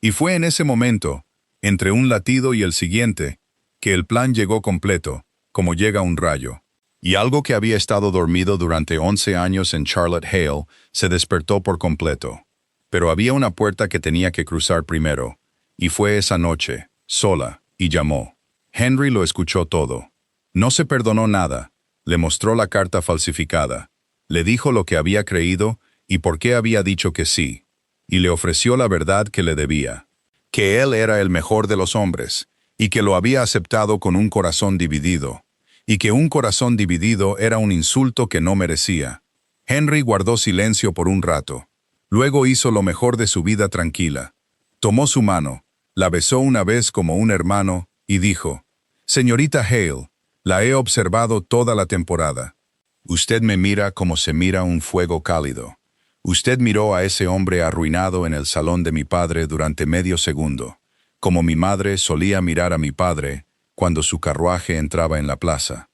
Y fue en ese momento, entre un latido y el siguiente, que el plan llegó completo, como llega un rayo. Y algo que había estado dormido durante 11 años en Charlotte Hale se despertó por completo. Pero había una puerta que tenía que cruzar primero, y fue esa noche, sola, y llamó. Henry lo escuchó todo. No se perdonó nada, le mostró la carta falsificada, le dijo lo que había creído y por qué había dicho que sí, y le ofreció la verdad que le debía, que él era el mejor de los hombres, y que lo había aceptado con un corazón dividido, y que un corazón dividido era un insulto que no merecía. Henry guardó silencio por un rato, luego hizo lo mejor de su vida tranquila. Tomó su mano, la besó una vez como un hermano, y dijo, «Señorita Hale, la he observado toda la temporada. Usted me mira como se mira un fuego cálido. Usted miró a ese hombre arruinado en el salón de mi padre durante medio segundo, como mi madre solía mirar a mi padre cuando su carruaje entraba en la plaza.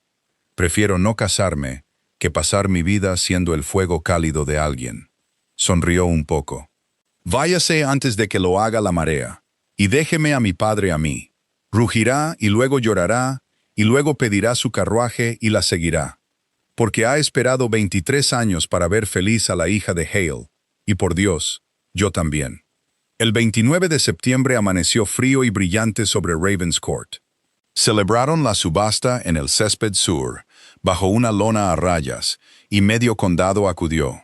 Prefiero no casarme que pasar mi vida siendo el fuego cálido de alguien». Sonrió un poco. «Váyase antes de que lo haga la marea, y déjeme a mi padre a mí. Rugirá y luego llorará, y luego pedirá su carruaje y la seguirá. Porque ha esperado 23 años para ver feliz a la hija de Hale, y por Dios, yo también». El 29 de septiembre amaneció frío y brillante sobre Ravenscourt. Celebraron la subasta en el césped sur, bajo una lona a rayas, y medio condado acudió.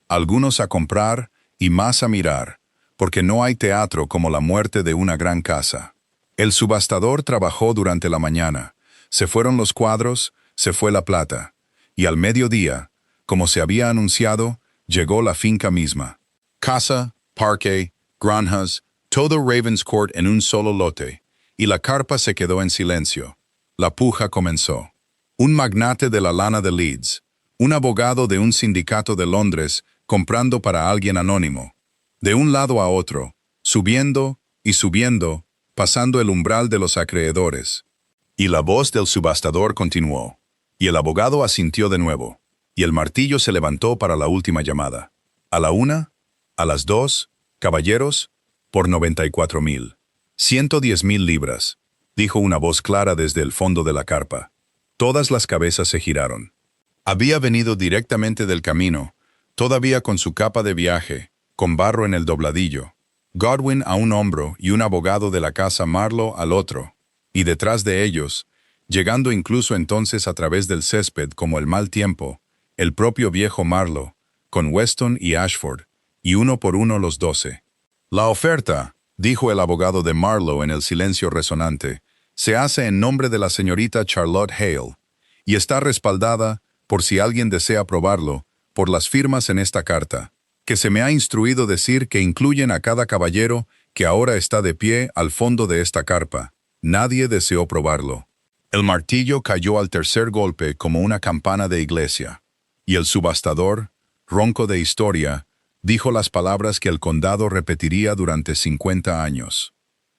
Algunos a comprar y más a mirar, porque no hay teatro como la muerte de una gran casa. El subastador trabajó durante la mañana, se fueron los cuadros, se fue la plata, y al mediodía, como se había anunciado, llegó la finca misma. Casa, parque, granjas, todo Ravenscourt en un solo lote, y la carpa se quedó en silencio. La puja comenzó. Un magnate de la lana de Leeds, un abogado de un sindicato de Londres comprando para alguien anónimo. De un lado a otro, subiendo y subiendo, pasando el umbral de los acreedores. Y la voz del subastador continuó. Y el abogado asintió de nuevo. Y el martillo se levantó para la última llamada. A la 1, a las 2, caballeros, por 94,000. 110,000 libras, dijo una voz clara desde el fondo de la carpa. Todas las cabezas se giraron. Había venido directamente del camino, todavía con su capa de viaje, con barro en el dobladillo. Godwin a un hombro y un abogado de la casa Marlowe al otro, y detrás de ellos, llegando incluso entonces a través del césped como el mal tiempo, el propio viejo Marlowe, con Weston y Ashford, y uno por uno los 12. «La oferta», dijo el abogado de Marlowe en el silencio resonante, «se hace en nombre de la señorita Charlotte Hale, y está respaldada, por si alguien desea probarlo, por las firmas en esta carta, que se me ha instruido decir que incluyen a cada caballero que ahora está de pie al fondo de esta carpa. Nadie deseó probarlo». El martillo cayó al tercer golpe como una campana de iglesia, y el subastador, ronco de historia, dijo las palabras que el condado repetiría durante 50 años.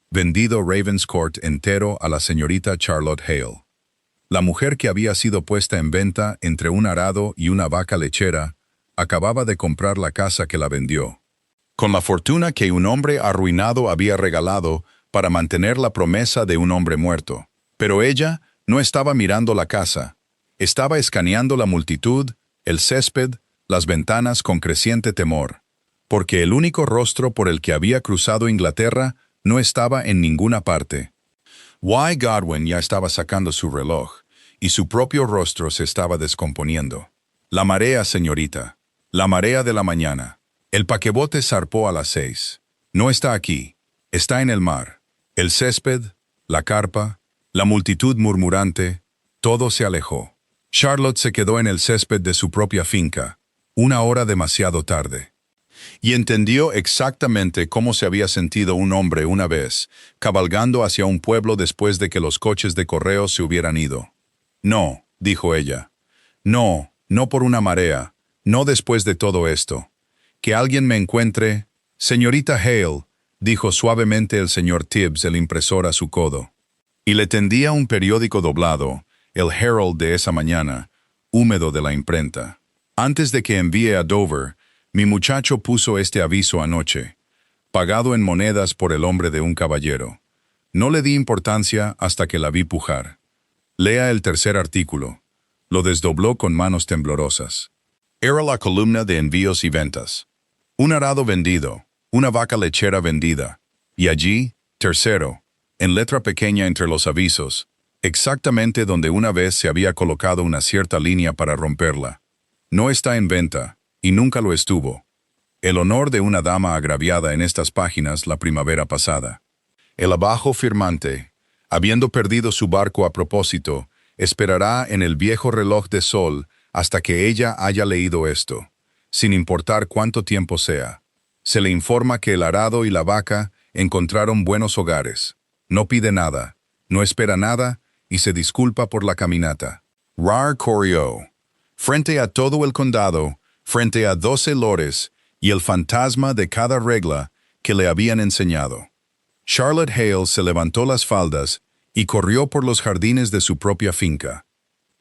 Vendido Ravenscourt entero a la señorita Charlotte Hale. La mujer que había sido puesta en venta entre un arado y una vaca lechera acababa de comprar la casa que la vendió, con la fortuna que un hombre arruinado había regalado para mantener la promesa de un hombre muerto. Pero ella no estaba mirando la casa, estaba escaneando la multitud, el césped, las ventanas con creciente temor, porque el único rostro por el que había cruzado Inglaterra no estaba en ninguna parte. Y. Godwin ya estaba sacando su reloj, y su propio rostro se estaba descomponiendo. La marea, señorita. La marea de la mañana. El paquebote zarpó a las 6. No está aquí. Está en el mar. El césped, la carpa, la multitud murmurante, todo se alejó. Charlotte se quedó en el césped de su propia finca, una hora demasiado tarde. Y entendió exactamente cómo se había sentido un hombre una vez, cabalgando hacia un pueblo después de que los coches de correo se hubieran ido. No, dijo ella. No, no por una marea, no después de todo esto. Que alguien me encuentre. Señorita Hale, dijo suavemente el señor Tibbs, el impresor a su codo. Y le tendía un periódico doblado, el Herald de esa mañana, húmedo de la imprenta. Antes de que envíe a Dover, mi muchacho puso este aviso anoche, pagado en monedas por el hombre de un caballero. No le di importancia hasta que la vi pujar. Lea el tercer artículo. Lo desdobló con manos temblorosas. Era la columna de envíos y ventas. Un arado vendido, una vaca lechera vendida. Y allí, tercero, en letra pequeña entre los avisos, exactamente donde una vez se había colocado una cierta línea para romperla. No está en venta. Y nunca lo estuvo. El honor de una dama agraviada en estas páginas la primavera pasada. El abajo firmante, habiendo perdido su barco a propósito, esperará en el viejo reloj de sol hasta que ella haya leído esto, sin importar cuánto tiempo sea. Se le informa que el arado y la vaca encontraron buenos hogares. No pide nada, no espera nada y se disculpa por la caminata. Rar corrió. Frente a todo el condado, frente a 12 lores y el fantasma de cada regla que le habían enseñado. Charlotte Hale se levantó las faldas y corrió por los jardines de su propia finca,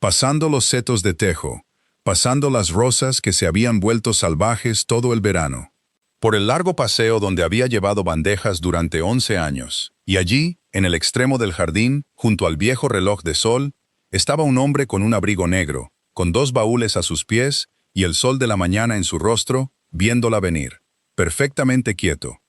pasando los setos de tejo, pasando las rosas que se habían vuelto salvajes todo el verano, por el largo paseo donde había llevado bandejas durante 11 años, y allí, en el extremo del jardín, junto al viejo reloj de sol, estaba un hombre con un abrigo negro, con 2 baúles a sus pies, y el sol de la mañana en su rostro, viéndola venir, perfectamente quieto,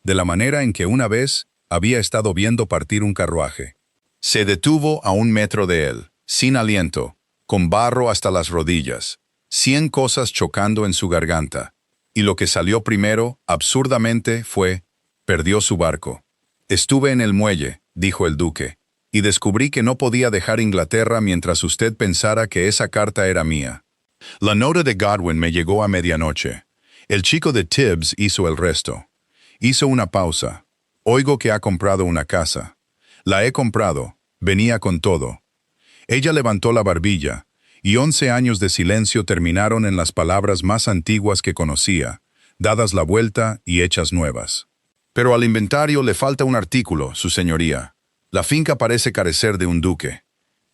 de la manera en que una vez había estado viendo partir un carruaje. Se detuvo a 1 metro de él, sin aliento, con barro hasta las rodillas, 100 cosas chocando en su garganta, y lo que salió primero, absurdamente, fue, perdió su barco. Estuve en el muelle, dijo el duque, y descubrí que no podía dejar Inglaterra mientras usted pensara que esa carta era mía. La nota de Godwin me llegó a medianoche. El chico de Tibbs hizo el resto. Hizo una pausa. Oigo que ha comprado una casa. La he comprado. Venía con todo. Ella levantó la barbilla, y 11 años de silencio terminaron en las palabras más antiguas que conocía, dadas la vuelta y hechas nuevas. Pero al inventario le falta un artículo, su señoría. La finca parece carecer de un duque.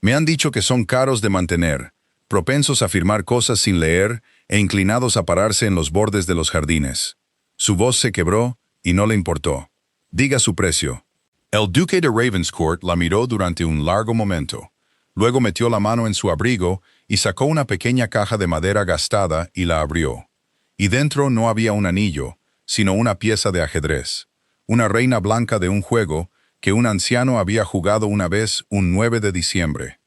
Me han dicho que son caros de mantener, propensos a firmar cosas sin leer e inclinados a pararse en los bordes de los jardines. Su voz se quebró y no le importó. Diga su precio. El duque de Ravenscourt la miró durante un largo momento. Luego metió la mano en su abrigo y sacó una pequeña caja de madera gastada y la abrió. Y dentro no había un anillo, sino una pieza de ajedrez. Una reina blanca de un juego que un anciano había jugado una vez un 9 de diciembre.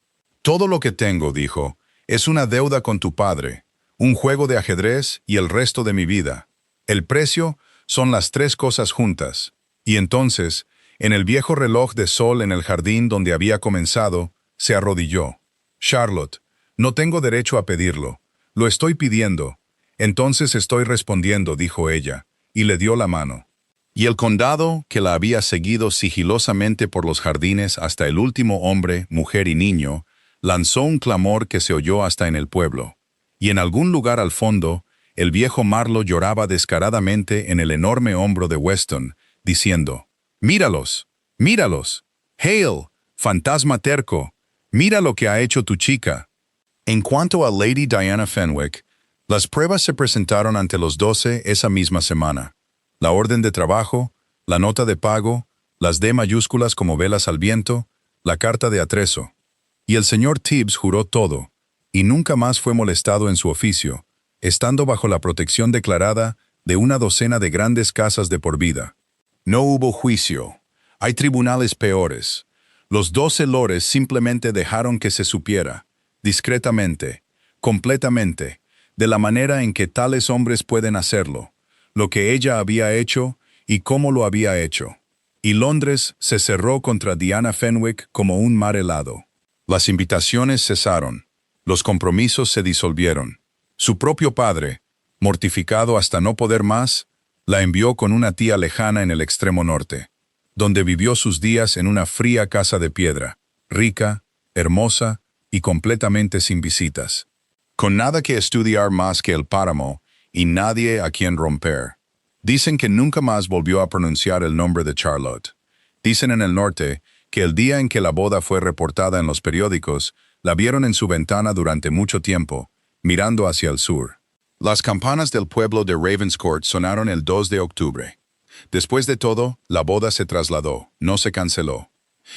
Todo lo que tengo, dijo, es una deuda con tu padre, un juego de ajedrez y el resto de mi vida. El precio son las 3 cosas juntas. Y entonces, en el viejo reloj de sol en el jardín donde había comenzado, se arrodilló. Charlotte, no tengo derecho a pedirlo. Lo estoy pidiendo. Entonces estoy respondiendo, dijo ella, y le dio la mano. Y el condado, que la había seguido sigilosamente por los jardines hasta el último hombre, mujer y niño, lanzó un clamor que se oyó hasta en el pueblo. Y en algún lugar al fondo, el viejo Marlowe lloraba descaradamente en el enorme hombro de Weston, diciendo, «¡Míralos! ¡Míralos! ¡Hale! ¡Fantasma terco! Mira lo que ha hecho tu chica. En cuanto a Lady Diana Fenwick, las pruebas se presentaron ante los 12 esa misma semana. La orden de trabajo, la nota de pago, las D mayúsculas como velas al viento, la carta de atrezo. Y el señor Tibbs juró todo, y nunca más fue molestado en su oficio, estando bajo la protección declarada de una docena de grandes casas de por vida. No hubo juicio. Hay tribunales peores. Los 12 lores simplemente dejaron que se supiera, discretamente, completamente, de la manera en que tales hombres pueden hacerlo, lo que ella había hecho y cómo lo había hecho. Y Londres se cerró contra Diana Fenwick como un mar helado. Las invitaciones cesaron, los compromisos se disolvieron. Su propio padre, mortificado hasta no poder más, la envió con una tía lejana en el extremo norte, donde vivió sus días en una fría casa de piedra, rica, hermosa y completamente sin visitas. Con nada que estudiar más que el páramo y nadie a quien romper. Dicen que nunca más volvió a pronunciar el nombre de Charlotte. Dicen en el norte que el día en que la boda fue reportada en los periódicos, la vieron en su ventana durante mucho tiempo, mirando hacia el sur. Las campanas del pueblo de Ravenscourt sonaron el 2 de octubre. Después de todo, la boda se trasladó, no se canceló.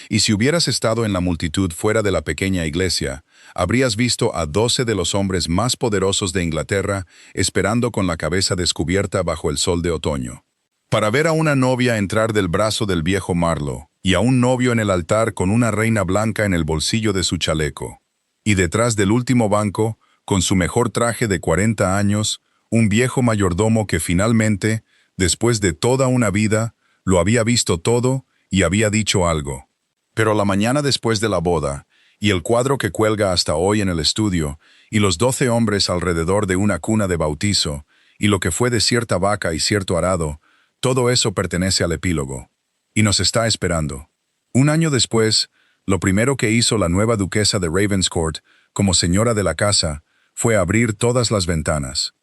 Y si hubieras estado en la multitud fuera de la pequeña iglesia, habrías visto a 12 de los hombres más poderosos de Inglaterra esperando con la cabeza descubierta bajo el sol de otoño. Para ver a una novia entrar del brazo del viejo Marlowe, y a un novio en el altar con una reina blanca en el bolsillo de su chaleco. Y detrás del último banco, con su mejor traje de 40 años, un viejo mayordomo que finalmente, después de toda una vida, lo había visto todo y había dicho algo. Pero la mañana después de la boda, y el cuadro que cuelga hasta hoy en el estudio, y los 12 hombres alrededor de una cuna de bautizo, y lo que fue de cierta vaca y cierto arado, todo eso pertenece al epílogo. Y nos está esperando. Un año después, lo primero que hizo la nueva duquesa de Ravenscourt, como señora de la casa, fue abrir todas las ventanas.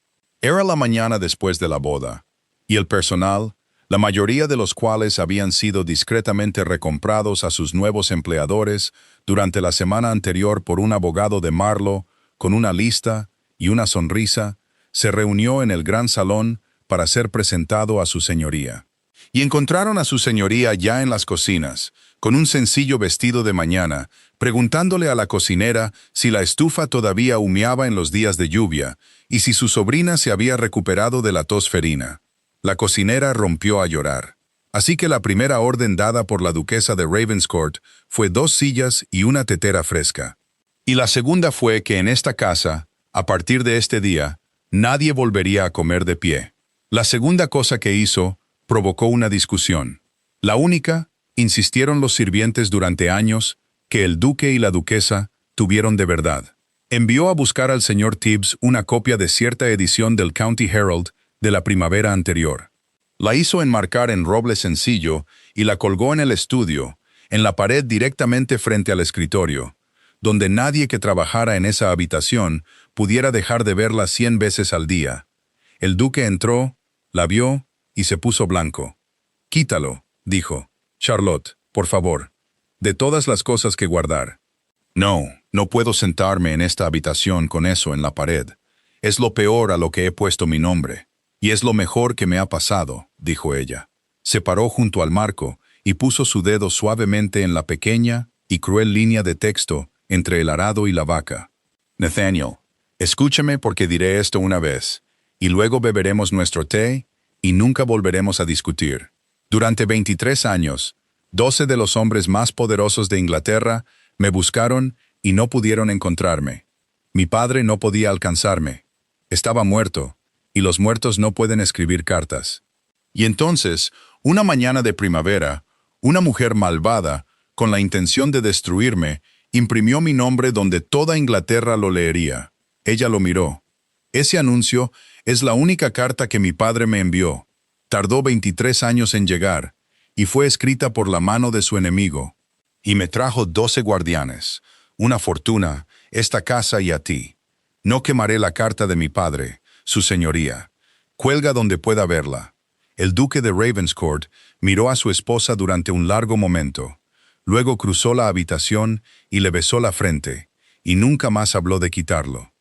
Era la mañana después de la boda, y el personal, la mayoría de los cuales habían sido discretamente recomprados a sus nuevos empleadores durante la semana anterior por un abogado de Marlowe, con una lista y una sonrisa, se reunió en el gran salón para ser presentado a su señoría. Y encontraron a su señoría ya en las cocinas, con un sencillo vestido de mañana, preguntándole a la cocinera si la estufa todavía humeaba en los días de lluvia y si su sobrina se había recuperado de la tos ferina. La cocinera rompió a llorar. Así que la primera orden dada por la duquesa de Ravenscourt fue 2 sillas y una tetera fresca. Y la segunda fue que en esta casa, a partir de este día, nadie volvería a comer de pie. La segunda cosa que hizo provocó una discusión. La única, insistieron los sirvientes durante años, que el duque y la duquesa tuvieron de verdad. Envió a buscar al señor Tibbs una copia de cierta edición del County Herald de la primavera anterior. La hizo enmarcar en roble sencillo y la colgó en el estudio, en la pared directamente frente al escritorio, donde nadie que trabajara en esa habitación pudiera dejar de verla 100 veces al día. El duque entró, la vio y se puso blanco. «Quítalo», dijo. «Charlotte, por favor, de todas las cosas que guardar». «No, no puedo sentarme en esta habitación con eso en la pared. Es lo peor a lo que he puesto mi nombre. Y es lo mejor que me ha pasado», dijo ella. Se paró junto al marco y puso su dedo suavemente en la pequeña y cruel línea de texto entre el arado y la vaca. «Nathaniel, escúchame porque diré esto una vez, y luego beberemos nuestro té y nunca volveremos a discutir. Durante 23 años, 12 de los hombres más poderosos de Inglaterra me buscaron y no pudieron encontrarme. Mi padre no podía alcanzarme. Estaba muerto, y los muertos no pueden escribir cartas. Y entonces, una mañana de primavera, una mujer malvada, con la intención de destruirme, imprimió mi nombre donde toda Inglaterra lo leería. Ella lo miró. Ese anuncio es la única carta que mi padre me envió. Tardó 23 años en llegar, y fue escrita por la mano de su enemigo. Y me trajo 12 guardianes, una fortuna, esta casa y a ti. No quemaré la carta de mi padre, su señoría. Cuelga donde pueda verla». El duque de Ravenscourt miró a su esposa durante un largo momento. Luego cruzó la habitación y le besó la frente, y nunca más habló de quitarlo.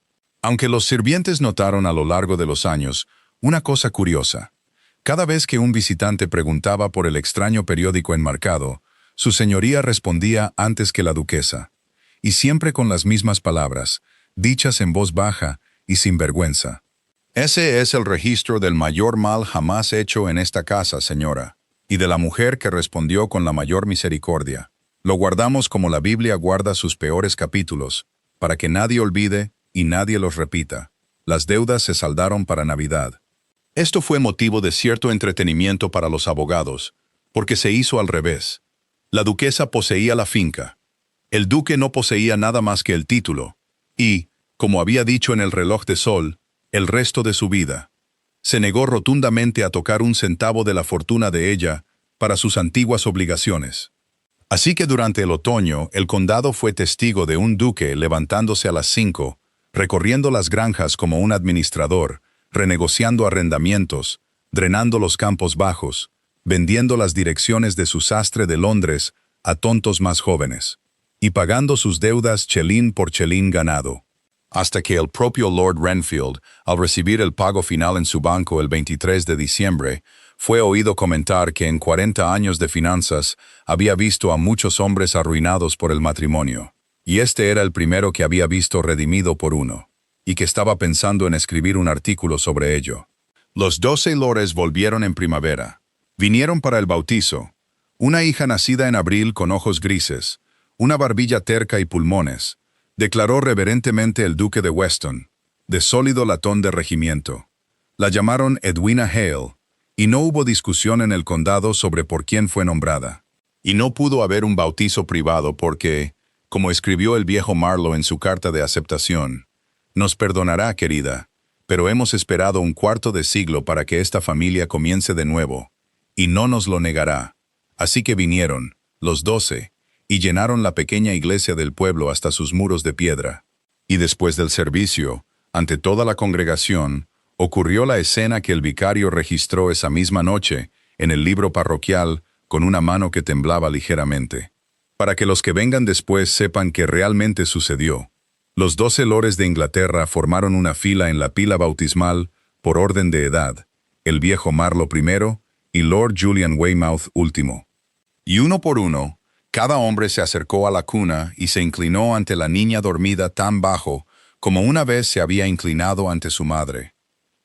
Aunque los sirvientes notaron a lo largo de los años una cosa curiosa. Cada vez que un visitante preguntaba por el extraño periódico enmarcado, su señoría respondía antes que la duquesa, y siempre con las mismas palabras, dichas en voz baja y sin vergüenza. Ese es el registro del mayor mal jamás hecho en esta casa, señora, y de la mujer que respondió con la mayor misericordia. Lo guardamos como la Biblia guarda sus peores capítulos, para que nadie olvide y nadie los repita. Las deudas se saldaron para Navidad. Esto fue motivo de cierto entretenimiento para los abogados, porque se hizo al revés. La duquesa poseía la finca. El duque no poseía nada más que el título, y, como había dicho en el reloj de sol, el resto de su vida. Se negó rotundamente a tocar un centavo de la fortuna de ella para sus antiguas obligaciones. Así que durante el otoño, el condado fue testigo de un duque levantándose a las 5, recorriendo las granjas como un administrador, renegociando arrendamientos, drenando los campos bajos, vendiendo las direcciones de su sastre de Londres a tontos más jóvenes, y pagando sus deudas chelín por chelín ganado. Hasta que el propio Lord Renfield, al recibir el pago final en su banco el 23 de diciembre, fue oído comentar que en 40 años de finanzas había visto a muchos hombres arruinados por el matrimonio, y este era el primero que había visto redimido por uno, y que estaba pensando en escribir un artículo sobre ello. Los 12 lores volvieron en primavera. Vinieron para el bautizo. Una hija nacida en abril con ojos grises, una barbilla terca y pulmones, declaró reverentemente el duque de Weston, de sólido latón de regimiento. La llamaron Edwina Hale, y no hubo discusión en el condado sobre por quién fue nombrada. Y no pudo haber un bautizo privado porque, como escribió el viejo Marlowe en su carta de aceptación, «Nos perdonará, querida, pero hemos esperado un cuarto de siglo para que esta familia comience de nuevo, y no nos lo negará». Así que vinieron, los 12, y llenaron la pequeña iglesia del pueblo hasta sus muros de piedra. Y después del servicio, ante toda la congregación, ocurrió la escena que el vicario registró esa misma noche en el libro parroquial con una mano que temblaba ligeramente. Para que los que vengan después sepan que realmente sucedió, los 12 lores de Inglaterra formaron una fila en la pila bautismal por orden de edad, el viejo Marlowe primero y Lord Julian Weymouth último. Y uno por uno, cada hombre se acercó a la cuna y se inclinó ante la niña dormida tan bajo como una vez se había inclinado ante su madre.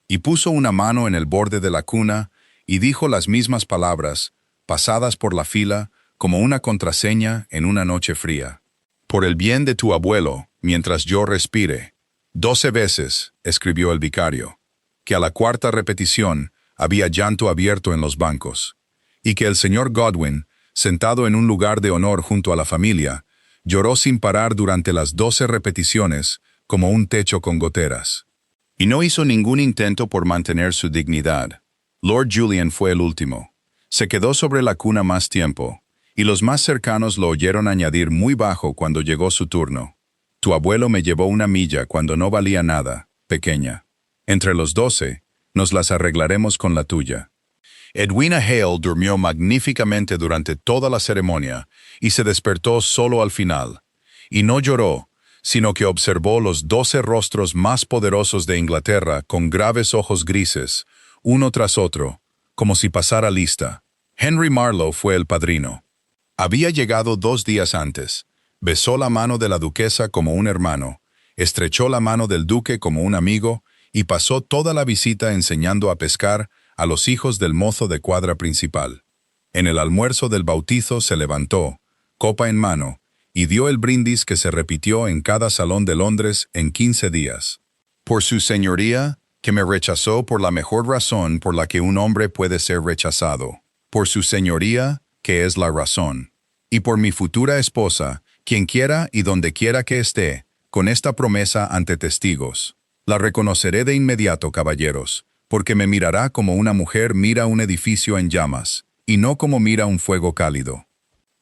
Y puso una mano en el borde de la cuna y dijo las mismas palabras, pasadas por la fila como una contraseña en una noche fría. «Por el bien de tu abuelo, mientras yo respire». 12 veces, escribió el vicario, que a la cuarta repetición había llanto abierto en los bancos, y que el señor Godwin, sentado en un lugar de honor junto a la familia, lloró sin parar durante las 12 repeticiones como un techo con goteras. Y no hizo ningún intento por mantener su dignidad. Lord Julian fue el último. Se quedó sobre la cuna más tiempo, y los más cercanos lo oyeron añadir muy bajo cuando llegó su turno. «Tu abuelo me llevó una milla cuando no valía nada, pequeña. Entre los 12, nos las arreglaremos con la tuya». Edwina Hale durmió magníficamente durante toda la ceremonia y se despertó solo al final. Y no lloró, sino que observó los 12 rostros más poderosos de Inglaterra con graves ojos grises, uno tras otro, como si pasara lista. Henry Marlowe fue el padrino. Había llegado 2 días antes, besó la mano de la duquesa como un hermano, estrechó la mano del duque como un amigo y pasó toda la visita enseñando a pescar a los hijos del mozo de cuadra principal. En el almuerzo del bautizo se levantó, copa en mano, y dio el brindis que se repitió en cada salón de Londres en 15 días. «Por su señoría, que me rechazó por la mejor razón por la que un hombre puede ser rechazado. Por su señoría, que es la razón. Y por mi futura esposa, quien quiera y donde quiera que esté, con esta promesa ante testigos. La reconoceré de inmediato, caballeros, porque me mirará como una mujer mira un edificio en llamas, y no como mira un fuego cálido».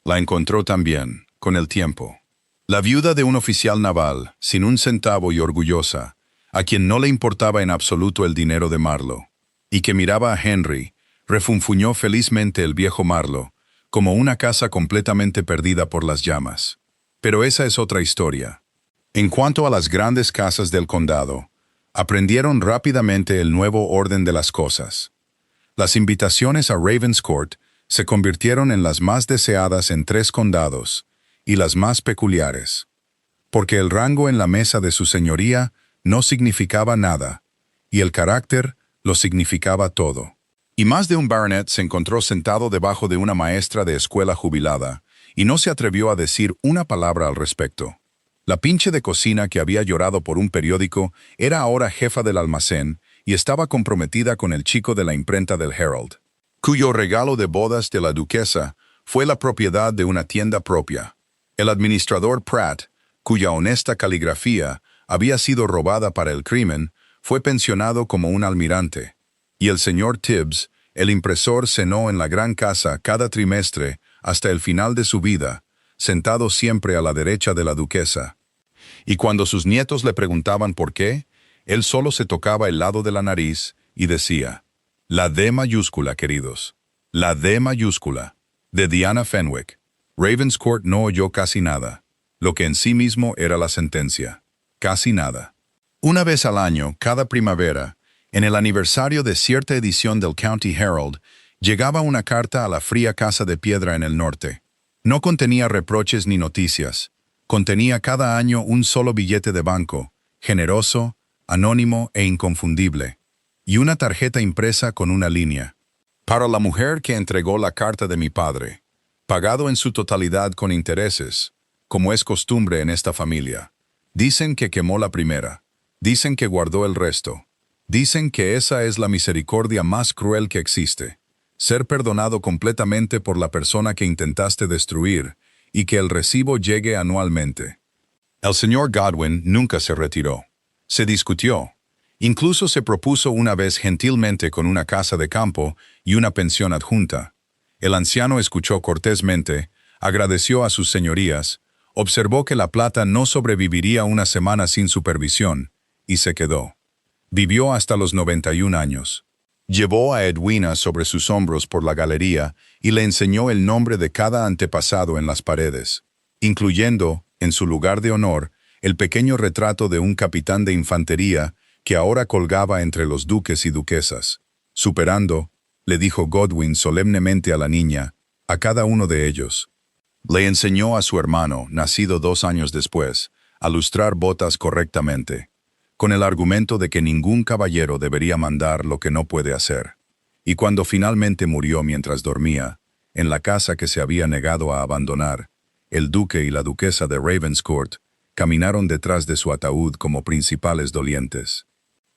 La encontró también, con el tiempo. La viuda de un oficial naval, sin un centavo y orgullosa, a quien no le importaba en absoluto el dinero de Marlowe, y que miraba a Henry, refunfuñó felizmente el viejo Marlowe, como una casa completamente perdida por las llamas. Pero esa es otra historia. En cuanto a las grandes casas del condado, aprendieron rápidamente el nuevo orden de las cosas. Las invitaciones a Ravenscourt se convirtieron en las más deseadas en 3 condados, y las más peculiares, porque el rango en la mesa de su señoría no significaba nada, y el carácter lo significaba todo. Y más de un baronet se encontró sentado debajo de una maestra de escuela jubilada, y no se atrevió a decir una palabra al respecto. La pinche de cocina que había llorado por un periódico era ahora jefa del almacén y estaba comprometida con el chico de la imprenta del Herald, cuyo regalo de bodas de la duquesa fue la propiedad de una tienda propia. El administrador Pratt, cuya honesta caligrafía había sido robada para el crimen, fue pensionado como un almirante. Y el señor Tibbs, el impresor, cenó en la gran casa cada trimestre hasta el final de su vida, sentado siempre a la derecha de la duquesa. Y cuando sus nietos le preguntaban por qué, él solo se tocaba el lado de la nariz y decía: la D mayúscula, queridos, la D mayúscula, de Diana Fenwick. Ravenscourt no oyó casi nada, lo que en sí mismo era la sentencia. Casi nada. Una vez al año, cada primavera, en el aniversario de cierta edición del County Herald, llegaba una carta a la fría casa de piedra en el norte. No contenía reproches ni noticias. Contenía cada año un solo billete de banco, generoso, anónimo e inconfundible, y una tarjeta impresa con una línea. Para la mujer que entregó la carta de mi padre, pagado en su totalidad con intereses, como es costumbre en esta familia. Dicen que quemó la primera, dicen que guardó el resto, dicen que esa es la misericordia más cruel que existe, ser perdonado completamente por la persona que intentaste destruir y que el recibo llegue anualmente. El señor Godwin nunca se retiró. Se discutió. Incluso se propuso una vez gentilmente con una casa de campo y una pensión adjunta. El anciano escuchó cortésmente, agradeció a sus señorías, observó que la plata no sobreviviría una semana sin supervisión, y se quedó. Vivió hasta los 91 años. Llevó a Edwina sobre sus hombros por la galería y le enseñó el nombre de cada antepasado en las paredes, incluyendo, en su lugar de honor, el pequeño retrato de un capitán de infantería que ahora colgaba entre los duques y duquesas, superando, le dijo Godwin solemnemente a la niña, a cada uno de ellos. Le enseñó a su hermano, nacido 2 años después, a lustrar botas correctamente, con el argumento de que ningún caballero debería mandar lo que no puede hacer. Y cuando finalmente murió mientras dormía, en la casa que se había negado a abandonar, el duque y la duquesa de Ravenscourt caminaron detrás de su ataúd como principales dolientes.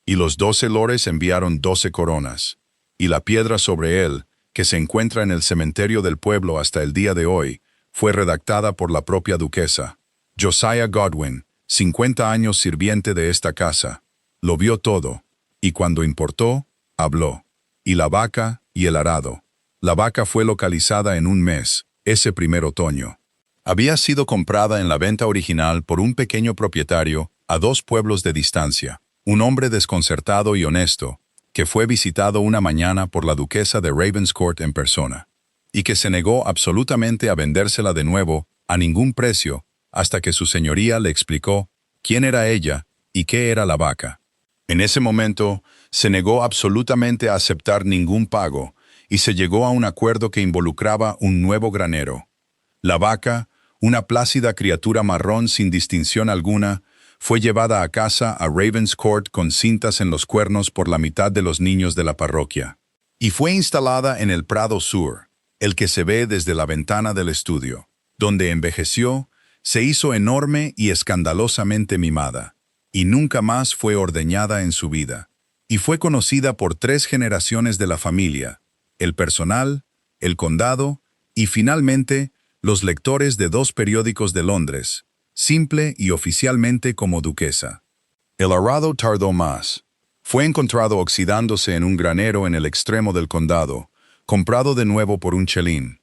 Y los 12 lores enviaron 12 coronas, y la piedra sobre él, que se encuentra en el cementerio del pueblo hasta el día de hoy, fue redactada por la propia duquesa. Josiah Godwin, 50 años sirviente de esta casa, lo vio todo, y cuando importó, habló. Y la vaca y el arado. La vaca fue localizada en un mes, ese primer otoño. Había sido comprada en la venta original por un pequeño propietario a 2 pueblos de distancia, un hombre desconcertado y honesto, que fue visitado una mañana por la duquesa de Ravenscourt en persona, y que se negó absolutamente a vendérsela de nuevo a ningún precio, hasta que su señoría le explicó quién era ella y qué era la vaca. En ese momento, se negó absolutamente a aceptar ningún pago y se llegó a un acuerdo que involucraba un nuevo granero. La vaca, una plácida criatura marrón sin distinción alguna, fue llevada a casa a Ravenscourt con cintas en los cuernos por la mitad de los niños de la parroquia, y fue instalada en el Prado Sur, el que se ve desde la ventana del estudio, donde envejeció, se hizo enorme y escandalosamente mimada, y nunca más fue ordeñada en su vida, y fue conocida por 3 generaciones de la familia, el personal, el condado y finalmente los lectores de 2 periódicos de Londres, simple y oficialmente como duquesa. El arado tardó más. Fue encontrado oxidándose en un granero en el extremo del condado, comprado de nuevo por un chelín,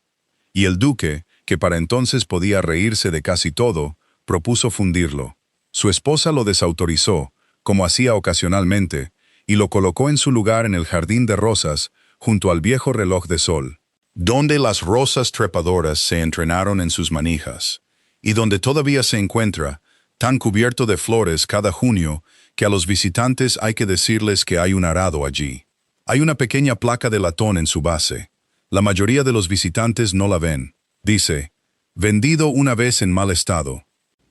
y el duque, que para entonces podía reírse de casi todo, propuso fundirlo. Su esposa lo desautorizó, como hacía ocasionalmente, y lo colocó en su lugar en el jardín de rosas, junto al viejo reloj de sol. donde las rosas trepadoras se entrenaron en sus manijas, y donde todavía se encuentra, tan cubierto de flores cada junio, que a los visitantes hay que decirles que hay un arado allí. Hay una pequeña placa de latón en su base. La mayoría de los visitantes no la ven. Dice, vendido una vez en mal estado.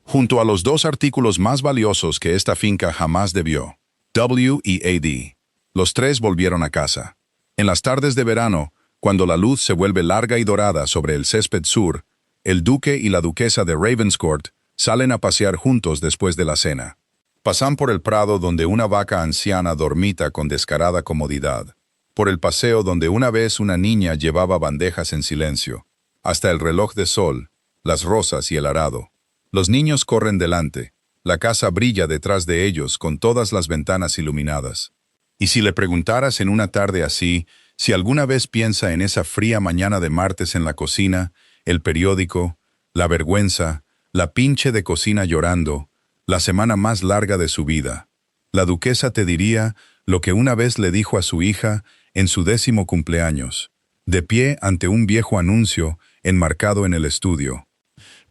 Junto a los dos artículos más valiosos que esta finca jamás debió. W y A.D. Los tres volvieron a casa. En las tardes de verano, cuando la luz se vuelve larga y dorada sobre el césped sur, el duque y la duquesa de Ravenscourt salen a pasear juntos después de la cena. Pasan por el prado donde una vaca anciana dormita con descarada comodidad, por el paseo donde una vez una niña llevaba bandejas en silencio, hasta el reloj de sol, las rosas y el arado. Los niños corren delante, la casa brilla detrás de ellos con todas las ventanas iluminadas. Y si le preguntaras en una tarde así, si alguna vez piensa en esa fría mañana de martes en la cocina, el periódico, la vergüenza, la pinche de cocina llorando, la semana más larga de su vida, la duquesa te diría lo que una vez le dijo a su hija en su 10º cumpleaños, de pie ante un viejo anuncio enmarcado en el estudio.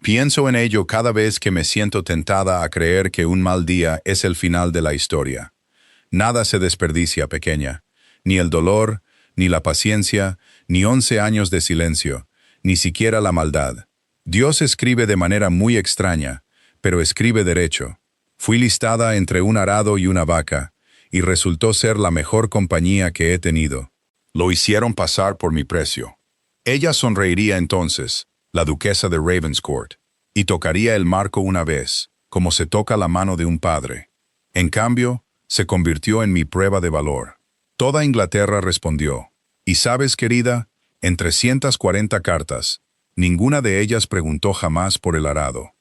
Pienso en ello cada vez que me siento tentada a creer que un mal día es el final de la historia. Nada se desperdicia, pequeña, ni el dolor, ni la paciencia, ni 11 años de silencio, ni siquiera la maldad. Dios escribe de manera muy extraña, pero escribe derecho. Fui listada entre un arado y una vaca, y resultó ser la mejor compañía que he tenido. Lo hicieron pasar por mi precio. Ella sonreiría entonces, la duquesa de Ravenscourt, y tocaría el marco una vez, como se toca la mano de un padre. En cambio, se convirtió en mi prueba de valor. Toda Inglaterra respondió. Y sabes, querida, en 340 cartas, ninguna de ellas preguntó jamás por el arado.